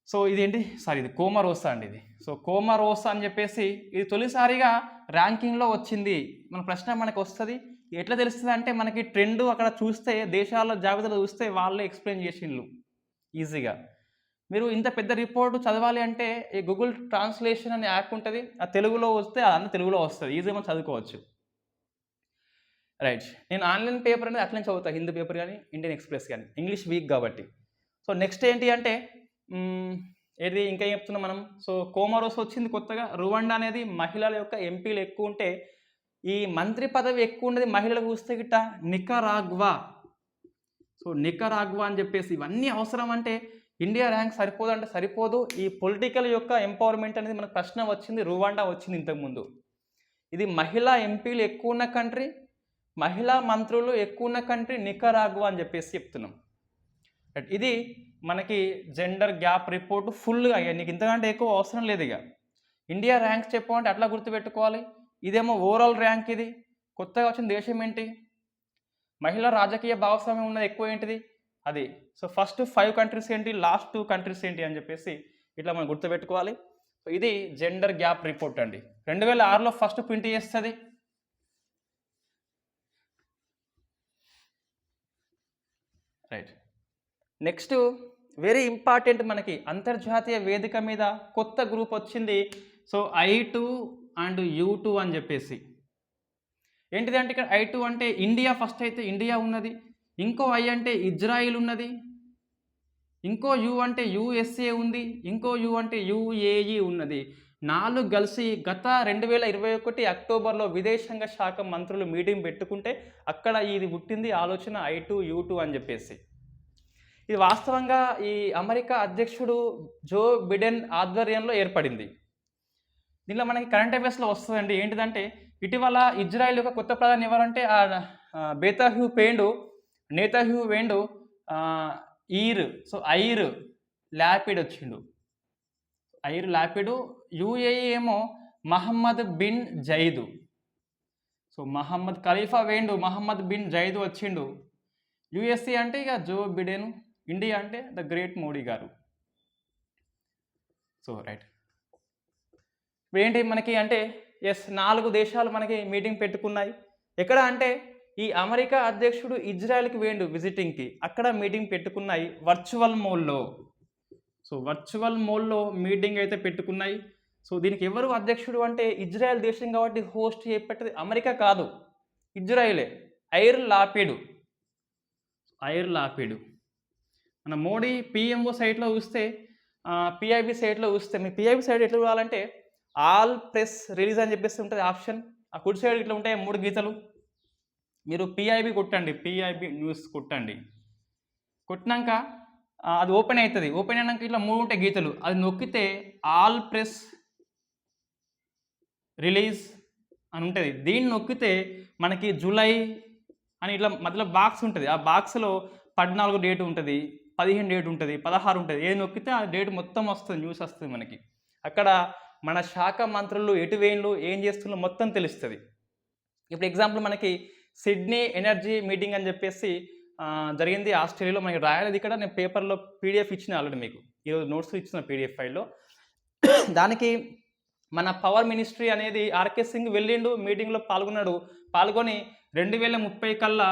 Speaker 1: సో ఇదేంటి ఇది కోమరోసా అండి. ఇది సో కోమరోసా అని చెప్పేసి ఇది తొలిసారిగా ర్యాంకింగ్లో వచ్చింది. మన ప్రశ్న మనకు వస్తుంది, ఎట్లా తెలుస్తుంది అంటే మనకి ట్రెండ్ అక్కడ చూస్తే దేశాల జాబితాలో చూస్తే వాళ్ళే ఎక్స్ప్లెయిన్ చేసిండ్రు ఈజీగా. మీరు ఇంత పెద్ద రిపోర్ట్ చదవాలి అంటే ఈ గూగుల్ ట్రాన్స్లేషన్ అనే యాప్ ఉంటుంది, ఆ తెలుగులో వస్తే అదంతా తెలుగులో వస్తుంది, ఈజీగా మనం చదువుకోవచ్చు. రైట్, నేను ఆన్లైన్ పేపర్ అనేది అట్లనే చదువుతాను, హిందీ పేపర్ కానీ ఇండియన్ ఎక్స్ప్రెస్ కానీ, ఇంగ్లీష్ వీక్ కాబట్టి. సో నెక్స్ట్ ఏంటి అంటే ఏది ఇంకా చెప్తున్నాం మనం. సో కోమరోస్ వచ్చింది కొత్తగా. రువాండా అనేది మహిళల యొక్క ఎంపీలు ఎక్కువ ఉంటే ఈ మంత్రి పదవి ఎక్కువ ఉన్నది మహిళలకు చూస్తే గిట్ట నికరాగ్వా. సో నికరాగ్వా అని చెప్పేసి ఇవన్నీ అవసరం అంటే ఇండియా ర్యాంక్ సరిపోదు అంటే సరిపోదు. ఈ పొలిటికల్ యొక్క ఎంపవర్మెంట్ అనేది మనకు ప్రశ్న వచ్చింది, రువాండా వచ్చింది ఇంతకుముందు. ఇది మహిళా ఎంపీలు ఎక్కువ ఉన్న కంట్రీ, మహిళా మంత్రులు ఎక్కువ ఉన్న కంట్రీ నికరాగ్వా అని చెప్పేసి చెప్తున్నాం. ఇది మనకి జెండర్ గ్యాప్ రిపోర్ట్ ఫుల్గా. నీకు ఇంతకంటే ఎక్కువ అవసరం లేదు. ఇక ఇండియా ర్యాంక్ చెప్పమంటే అట్లా గుర్తుపెట్టుకోవాలి. ఇదేమో ఓవరాల్ ర్యాంక్. ఇది కొత్తగా వచ్చిన దేశం ఏంటి, మహిళా రాజకీయ భాగస్వామ్యం ఉన్నది ఎక్కువ ఏంటిది అది. సో ఫస్ట్ 5 కంట్రీస్ ఏంటి, లాస్ట్ 2 కంట్రీస్ ఏంటి అని చెప్పేసి ఇట్లా మనం గుర్తుపెట్టుకోవాలి. సో ఇది జెండర్ గ్యాప్ రిపోర్ట్ అండి. 2006లో ఫస్ట్ ప్రింట్ చేస్తుంది. రైట్. నెక్స్ట్ వెరీ ఇంపార్టెంట్, మనకి అంతర్జాతీయ వేదిక మీద కొత్త గ్రూప్ వచ్చింది. సో I2 అండ్ U2 అని చెప్పేసి. ఏంటిది అంటే ఇక్కడ I2 అంటే ఇండియా, ఫస్ట్ అయితే ఇండియా ఉన్నది. ఇంకో I అంటే ఇజ్రాయిల్ ఉన్నది. ఇంకో U అంటే USA ఉంది. ఇంకో U అంటే UAE ఉన్నది. 4 కలిసి గత 2021 అక్టోబర్లో విదేశాంగ శాఖ మంత్రులు మీటింగ్ పెట్టుకుంటే అక్కడ ఇది పుట్టింది ఆలోచన I2 U2 అని చెప్పేసి. ఇది వాస్తవంగా ఈ అమెరికా అధ్యక్షుడు జో బిడెన్ ఆధ్వర్యంలో ఏర్పడింది. దీనిలో మనకి కరెంట్ అఫైర్స్లో వస్తుందండి. ఏంటిదంటే ఇటీవల ఇజ్రాయెల్ యొక్క కొత్త ప్రధాని ఎవరంటే నేతాహ్యూ వేండు ఈర్. సో ఐర్ ల్యాపిడ్ వచ్చిండు. ఐర్ ల్యాపిడ్. యుఏఈ ఏమో Mohammed bin Zayed. So Mohammed Khalifa వేండు, మహమ్మద్ బిన్ జైద్ వచ్చిండు. యుఎస్ఏ అంటే ఇక జో బిడెన్. ఇండియా అంటే ద గ్రేట్ మోడీ గారు. సో రైట్, ఇప్పుడు ఏంటి మనకి అంటే 4 దేశాలు మనకి మీటింగ్ పెట్టుకున్నాయి. ఎక్కడ అంటే ఈ అమెరికా అధ్యక్షుడు ఇజ్రాయెల్కి వేండు విజిటింగ్కి, అక్కడ మీటింగ్ పెట్టుకున్నాయి వర్చువల్ మోడ్లో. సో వర్చువల్ మోడ్లో మీటింగ్ అయితే పెట్టుకున్నాయి. సో దీనికి ఎవరు అధ్యక్షుడు అంటే ఇజ్రాయెల్ దేశం కాబట్టి హోస్ట్ చేపట్టేది అమెరికా కాదు, ఇజ్రాయిలే. ఐర్ లాపిడ్. మన మోడీ పిఎంఓ సైట్లో చూస్తే, పిఐబి సైట్లో చూస్తే, మీ పిఐబి సైట్ ఎట్లా చూడాలంటే ఆల్ ప్రెస్ రిలీజ్ అని చెప్పేసి ఉంటుంది ఆప్షన్. ఆ కుడి సైడ్ ఇట్లా ఉంటాయి 3 గీతలు. మీరు పిఐబి కొట్టండి, పిఐబి న్యూస్ కొట్టండి. కొట్టినాక అది ఓపెన్ అవుతుంది. ఓపెన్ అయినాక ఇట్లా 3 ఉంటాయి గీతలు. అది నొక్కితే ఆల్ ప్రెస్ రిలీజ్ అని ఉంటుంది. దీన్ని నొక్కితే మనకి జూలై అని ఇట్లా మధ్యలో బాక్స్ ఉంటుంది. ఆ బాక్స్లో 14 డేట్ ఉంటుంది, 15 డేట్ ఉంటుంది, 16 ఉంటుంది. ఏది నొక్కితే ఆ డేట్ మొత్తం వస్తుంది, న్యూస్ వస్తుంది మనకి. అక్కడ మన శాఖ మంత్రులు ఎటు వేయంలో ఏం చేస్తున్నా మొత్తం తెలుస్తుంది. ఇప్పుడు ఎగ్జాంపుల్ మనకి సిడ్నీ ఎనర్జీ మీటింగ్ అని చెప్పేసి జరిగింది ఆస్ట్రేలియాలో. మనకి రాయలేదు ఇక్కడ, నేను పేపర్లో పీడిఎఫ్ ఇచ్చిన ఆల్రెడీ మీకు. ఈరోజు నోట్స్ ఇచ్చిన పీడిఎఫ్ ఫైల్లో. దానికి మన పవర్ మినిస్ట్రీ అనేది ఆర్కే సింగ్ వెళ్ళిండు, మీటింగ్లో పాల్గొని 2030 కల్లా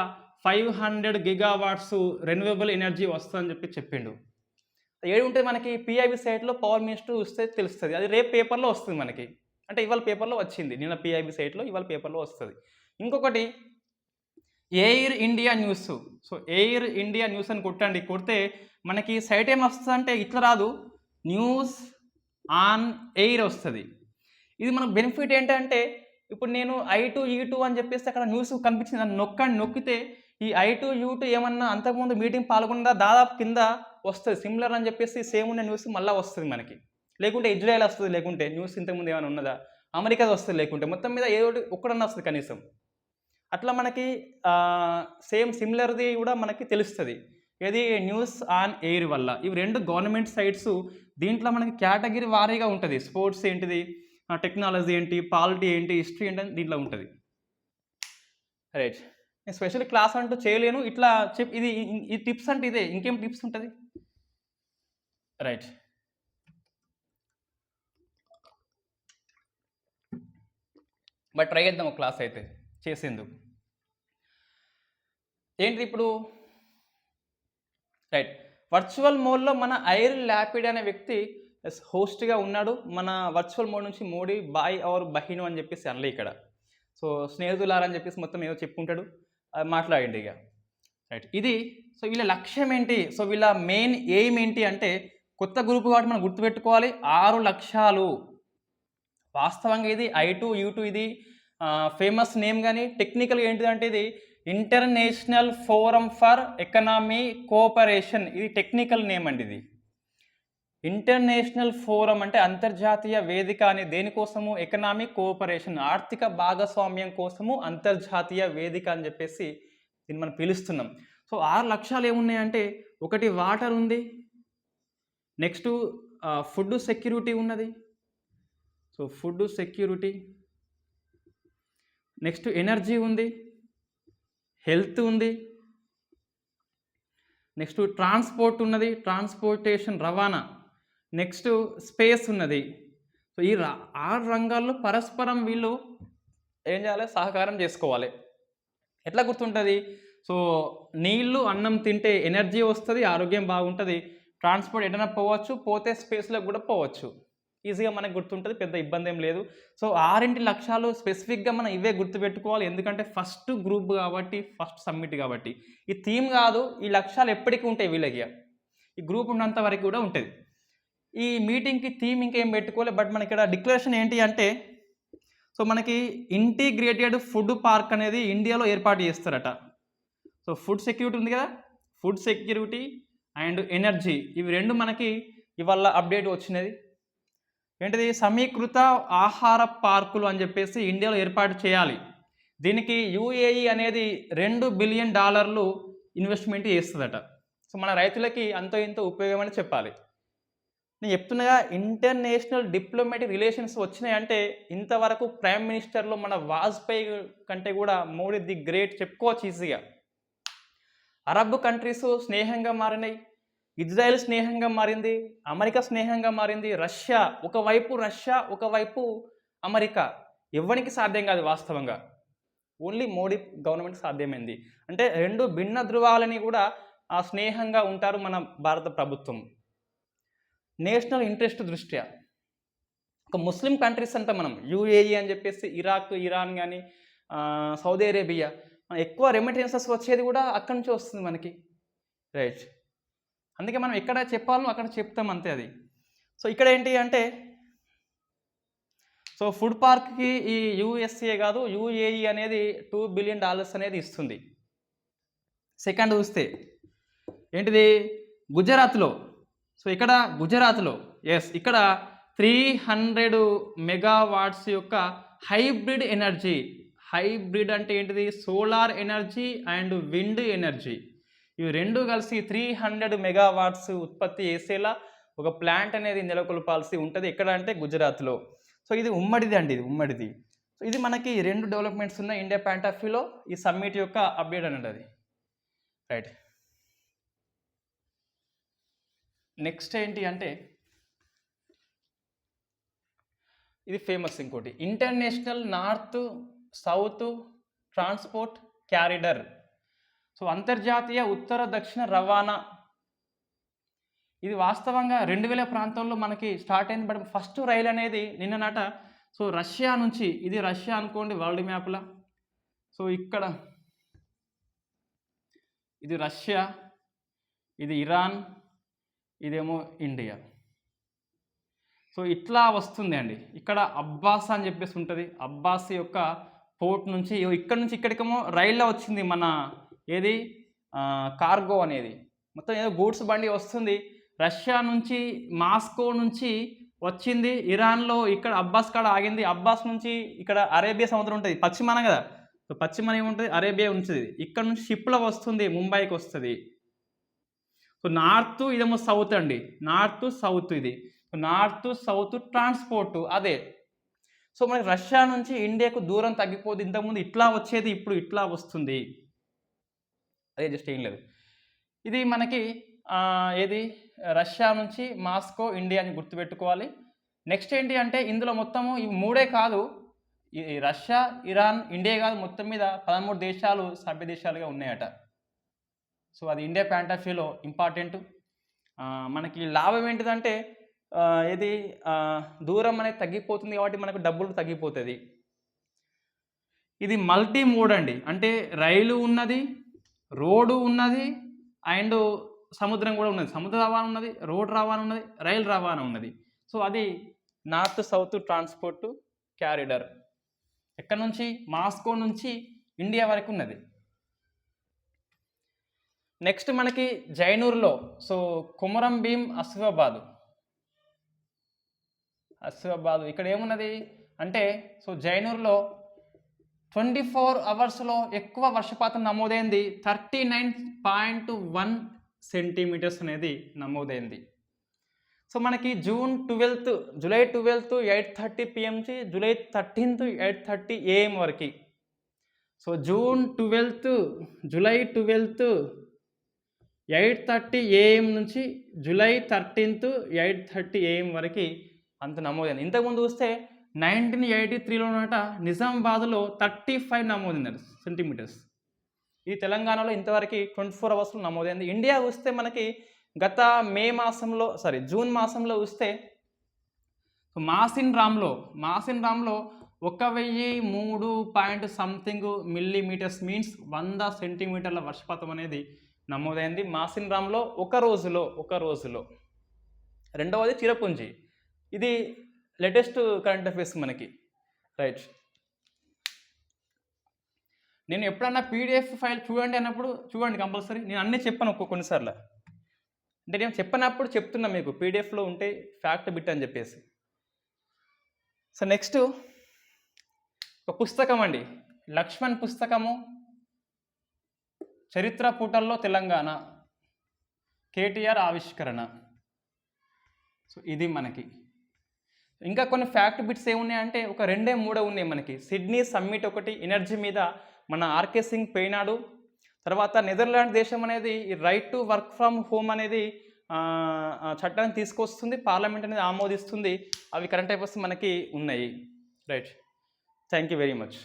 Speaker 1: 500 గిగావాట్స్ రెన్యూవబుల్ ఎనర్జీ వస్తుందని చెప్పిండు. ఏడు ఉంటుంది మనకి పిఐబి సైట్లో పవర్ మినిస్టర్ చూస్తే తెలుస్తుంది. అది రేపు పేపర్లో వస్తుంది మనకి, అంటే ఇవాళ పేపర్లో వచ్చింది. నిన్న పిఐబి సైట్లో ఇవాళ పేపర్లో వస్తుంది. ఇంకొకటి air India news. So air India news అని కొడితే మనకి సైట్ ఏం వస్తుంది అంటే ఇట్లా రాదు, న్యూస్ ఆన్ ఎయిర్ వస్తుంది. ఇది మనకు బెనిఫిట్ ఏంటంటే ఇప్పుడు నేను I2 U2 అని చెప్పేసి అక్కడ న్యూస్ కనిపించింది, దాన్ని నొక్కితే ఈ I2 U2 ఏమన్నా అంతకుముందు మీటింగ్ పాల్గొన్నా దాదాపు కింద వస్తుంది. సిమిలర్ అని చెప్పేసి సేమ్ ఉన్న న్యూస్ మళ్ళీ వస్తుంది మనకి. లేకుంటే ఇజ్రాయెల్ వస్తుంది, లేకుంటే న్యూస్ ఇంతకుముందు ఏమైనా ఉన్నదా అమెరికా వస్తుంది, లేకుంటే మొత్తం మీద ఏదో ఒక్కడన్నా వస్తుంది కనీసం. అట్లా మనకి సేమ్ సిమిలర్ది కూడా మనకి తెలుస్తుంది. ఏది న్యూస్ ఆన్ ఎయిర్ వల్ల. ఇవి 2 గవర్నమెంట్ సైట్స్. దీంట్లో మనకి కేటగిరీ వారీగా ఉంటుంది. స్పోర్ట్స్ ఏంటిది, టెక్నాలజీ ఏంటి, పాలిటీ ఏంటి, హిస్టరీ ఏంటి అని దీంట్లో ఉంటుంది. రైట్, నేను స్పెషల్ క్లాస్ అంటూ చేయలేను, ఇట్లా ఇది టిప్స్ అంటే ఇదే, ఇంకేం టిప్స్ ఉంటుంది. రైట్, బట్ ట్రై చేద్దాం ఒక క్లాస్ అయితే చేసేందుకు. ఏంటి ఇప్పుడు రైట్, వర్చువల్ మోడ్లో మన ఐర్ ల్యాపిడ్ అనే వ్యక్తి హోస్ట్గా ఉన్నాడు. మన వర్చువల్ మోడ్ నుంచి మోడీ బాయ్ అవర్ బహిను అని చెప్పేసి అనలే ఇక్కడ. సో స్నేహితులారని చెప్పేసి మొత్తం ఏదో చెప్పుకుంటాడు, మాట్లాడండి ఇక. రైట్, ఇది సో వీళ్ళ లక్ష్యం ఏంటి, సో వీళ్ళ మెయిన్ ఎయిమ్ ఏంటి అంటే కొత్త గ్రూప్ కాబట్టి మనం గుర్తుపెట్టుకోవాలి 6 లక్ష్యాలు. వాస్తవంగా ఇది I2 U2 ఇది ఫేమస్ నేమ్, కానీ టెక్నికల్ ఏంటిదంటే ఇది international forum for economy cooperation. ఇది టెక్నికల్ నేమ్ అండి. ఇది ఇంటర్నేషనల్ ఫోరం అంటే అంతర్జాతీయ వేదిక అని దేనికోసము, ఎకనామిక్ కోఆపరేషన్, ఆర్థిక భాగస్వామ్యం కోసము అంతర్జాతీయ వేదిక అని చెప్పేసి దీన్ని మనం పిలుస్తున్నాం. సో 6 లక్ష్యాలు ఏమున్నాయంటే, ఒకటి వాటర్ ఉంది, నెక్స్ట్ ఫుడ్ సెక్యూరిటీ ఉన్నది. So food security, next energy ఉంది, హెల్త్ ఉంది, నెక్స్ట్ ట్రాన్స్పోర్ట్ ఉన్నది, ట్రాన్స్పోర్టేషన్ రవాణా, నెక్స్ట్ స్పేస్ ఉన్నది. సో ఈ 6 రంగాల్లో పరస్పరం వీళ్ళు ఏం చేయాలి, సహకారం చేసుకోవాలి. ఎట్లా గుర్తుంటుంది, సో నీళ్ళు అన్నం తింటే ఎనర్జీ వస్తుంది, ఆరోగ్యం బాగుంటుంది. ట్రాన్స్పోర్ట్ ఎటైనా పోవచ్చు, పోతే స్పేస్లోకి కూడా పోవచ్చు. ఈజీగా మనకు గుర్తుంటుంది, పెద్ద ఇబ్బంది ఏం లేదు. సో 6 లక్ష్యాలు స్పెసిఫిక్గా మనం ఇవే గుర్తుపెట్టుకోవాలి. ఎందుకంటే ఫస్ట్ గ్రూప్ కాబట్టి, ఫస్ట్ సబ్మిట్ కాబట్టి. ఈ థీమ్ కాదు, ఈ లక్ష్యాలు ఎప్పటికీ ఉంటాయి వీళ్ళకి. ఈ గ్రూప్ ఉన్నంత వరకు కూడా ఉంటుంది. ఈ మీటింగ్కి థీమ్ ఇంకేం పెట్టుకోవాలి. బట్ మన ఇక్కడ డిక్లరేషన్ ఏంటి అంటే, సో మనకి ఇంటిగ్రేటెడ్ ఫుడ్ పార్క్ అనేది ఇండియాలో ఏర్పాటు చేస్తారట. సో ఫుడ్ సెక్యూరిటీ ఉంది కదా, ఫుడ్ సెక్యూరిటీ అండ్ ఎనర్జీ, ఇవి రెండు మనకి ఇవాళ అప్డేట్ వచ్చినది. ఏంటిది, సమీకృత ఆహార పార్కులు అని చెప్పేసి ఇండియాలో ఏర్పాటు చేయాలి. దీనికి యుఏఈ అనేది $2 బిలియన్ ఇన్వెస్ట్మెంట్ చేస్తుందట. సో మన రైతులకి అంతో ఇంతో ఉపయోగం అని చెప్పాలి. నేను చెప్తున్నగా, ఇంటర్నేషనల్ డిప్లొమాటిక్ రిలేషన్స్ వచ్చినాయంటే ఇంతవరకు ప్రైమ్ మినిస్టర్లో మన వాజ్పేయి కంటే కూడా మోడీ ది గ్రేట్ చెప్పుకోవచ్చు ఈజీగా. అరబ్ కంట్రీస్ స్నేహంగా మారినాయి, ఇజ్రాయెల్ స్నేహంగా మారింది, అమెరికా స్నేహంగా మారింది, రష్యా ఒకవైపు అమెరికా. ఎవరికి సాధ్యం కాదు వాస్తవంగా, ఓన్లీ మోడీ గవర్నమెంట్ సాధ్యమైంది. అంటే రెండు భిన్న ధృవాలని కూడా ఆ స్నేహంగా ఉంటారు మన భారత ప్రభుత్వం. నేషనల్ ఇంట్రెస్ట్ దృష్ట్యా ఒక ముస్లిం కంట్రీస్ అంతా మనం యూఏఈ అని చెప్పేసి, ఇరాక్, ఇరాన్ కానీ, సౌదీ అరేబియా, ఎక్కువ రెమిటెన్సెస్ వచ్చేది కూడా అక్కడి నుంచి వస్తుంది మనకి, రైట్. అందుకే మనం ఎక్కడ చెప్పాలో అక్కడ చెప్తాం అంతే అది. సో ఇక్కడ ఏంటి అంటే, సో ఫుడ్ పార్క్కి ఈ యూఎస్ఏ కాదు యూఏఈ అనేది $2 బిలియన్ అనేది ఇస్తుంది. సెకండ్ చూస్తే ఏంటిది, గుజరాత్లో. సో ఇక్కడ గుజరాత్లో ఇక్కడ 300 మెగావాట్స్ యొక్క హైబ్రిడ్ ఎనర్జీ. హైబ్రిడ్ అంటే ఏంటిది, solar energy and wind energy, ఇవి రెండు కలిసి 300 మెగావాట్స్ ఉత్పత్తి చేసేలా ఒక ప్లాంట్ అనేది నెలకొల్పాల్సి ఉంటుంది. ఎక్కడ అంటే గుజరాత్లో. సో ఇది ఉమ్మడిది అండి, ఇది ఉమ్మడిది. సో ఇది మనకి 2 డెవలప్మెంట్స్ ఉన్నాయి ఇండియా పాయింట్ ఆఫ్ వ్యూలో. ఈ సమ్మిట్ యొక్క అప్డేట్ అనేది అది, రైట్. నెక్స్ట్ ఏంటి అంటే, ఇది ఫేమస్ ఇంకోటి, international north south transport corridor. So అంతర్జాతీయ ఉత్తర దక్షిణ రవాణా. ఇది వాస్తవంగా 2000 ప్రాంతంలో మనకి స్టార్ట్ అయింది. బట్ ఫస్ట్ రైలు అనేది నిన్ననట. సో రష్యా నుంచి, ఇది రష్యా అనుకోండి వరల్డ్ మ్యాప్లో. సో ఇక్కడ ఇది రష్యా, ఇది ఇరాన్, ఇదేమో ఇండియా. సో ఇట్లా వస్తుంది అండి. ఇక్కడ అబ్బాస్ అని చెప్పేసి ఉంటుంది. అబ్బాస్ యొక్క పోర్ట్ నుంచి, ఇక్కడ నుంచి ఇక్కడికేమో రైల్లో వచ్చింది మన ఏది కార్గో అనేది. మొత్తం ఏదో గూడ్స్ బండి వస్తుంది. రష్యా నుంచి, మాస్కో నుంచి వచ్చింది ఇరాన్లో, ఇక్కడ అబ్బాస్ కాడ ఆగింది. అబ్బాస్ నుంచి ఇక్కడ అరేబియా సముద్రం ఉంటుంది, పశ్చిమాన కదా. సో పశ్చిమాన ఏముంటుంది, అరేబియా ఉంటుంది. ఇక్కడ నుంచి షిప్లో వస్తుంది, ముంబైకి వస్తుంది. సో నార్త్, ఇదేమో సౌత్ అండి, నార్త్ సౌత్. ఇది నార్త్ సౌత్ ట్రాన్స్పోర్ట్ అదే. సో మనకి రష్యా నుంచి ఇండియాకు దూరం తగ్గిపోతుంది. ఇంతకుముందు ఇట్లా వచ్చేది, ఇప్పుడు ఇట్లా వస్తుంది. అదే, జస్ట్ ఏం లేదు. ఇది మనకి ఏది, రష్యా నుంచి మాస్కో, ఇండియా అని గుర్తుపెట్టుకోవాలి. నెక్స్ట్ ఏంటి అంటే, ఇందులో మొత్తము ఇవి మూడే కాదు, ఈ రష్యా, ఇరాన్, ఇండియా కాదు, మొత్తం మీద 13 దేశాలు సభ్య దేశాలుగా ఉన్నాయట. సో అది ఇండియా పాయింట్ ఆఫ్ వ్యూలో ఇంపార్టెంట్. మనకి లాభం ఏంటిదంటే, ఇది దూరం అనేది తగ్గిపోతుంది కాబట్టి మనకు డబ్బులు తగ్గిపోతుంది. ఇది మల్టీ మోడ్ అండి, అంటే రైలు ఉన్నది, రోడ్డు ఉన్నది, అండ్ సముద్రం కూడా ఉన్నది. సముద్ర రవాణా ఉన్నది, రోడ్ రవాణా ఉన్నది, రైలు రవాణా ఉన్నది. సో అది నార్త్ సౌత్ ట్రాన్స్పోర్ట్ క్యారిడర్. ఎక్కడ నుంచి, మాస్కో నుంచి ఇండియా వరకు ఉన్నది. నెక్స్ట్ మనకి జైనూర్లో, సో కుమరం భీం అసిఫాబాద్ ఇక్కడ ఏమున్నది అంటే, సో జైనూర్లో 24 అవర్స్లో ఎక్కువ వర్షపాతం నమోదైంది. 39.1 సెంటీమీటర్స్ అనేది నమోదైంది. సో మనకి జూలై 12 8:30 PM నుంచి జూలై 13 8:30 AM వరకు. సో జూలై 12 8:30 AM నుంచి జూలై 13 8:30 AM వరకు అంత నమోదైంది. ఇంతకుముందు చూస్తే 1983లో నిజామాబాద్లో 35 నమోదైంది సెంటీమీటర్స్. ఈ తెలంగాణలో ఇంతవరకు 24 అవర్స్లో నమోదైంది. ఇండియా వస్తే మనకి గత జూన్ మాసంలో వస్తే మాసిన్ రామ్లో 1003 మిల్లీమీటర్స్ మీన్స్ 100 సెంటీమీటర్ల వర్షపాతం అనేది నమోదైంది మాసిన్ రామ్లో ఒక రోజులో. రెండవది చిరపుంజి. ఇది లేటెస్ట్ కరెంట్ అఫైర్స్ మనకి, రైట్. నేను ఎప్పుడన్నా పీడిఎఫ్ ఫైల్ చూడండి అన్నప్పుడు చూడండి కంపల్సరీ. నేను అన్నీ చెప్పాను కొన్నిసార్లు, అంటే నేను చెప్పనప్పుడు చెప్తున్నా మీకు పీడిఎఫ్లో ఉంటే ఫ్యాక్ట్ బిట్ అని చెప్పేసి. సో నెక్స్ట్ ఒక పుస్తకం అండి, లక్ష్మణ్ పుస్తకము, చరిత్ర పూటల్లో తెలంగాణ, కేటీఆర్ ఆవిష్కరణ. సో ఇది మనకి. ఇంకా కొన్ని ఫ్యాక్ట్ బిట్స్ ఏమున్నాయంటే ఒక 2-3 ఉన్నాయి మనకి. సిడ్నీ సమ్మిట్ ఒకటి ఎనర్జీ మీద, మన ఆర్కే సింగ్ పోయినాడు. తర్వాత నెదర్లాండ్ దేశం అనేది right to work from home అనేది చట్టాన్ని తీసుకొస్తుంది, పార్లమెంట్ అనేది ఆమోదిస్తుంది. అవి కరెంట్ అఫైర్స్ మనకి ఉన్నాయి, right. Thank you very much.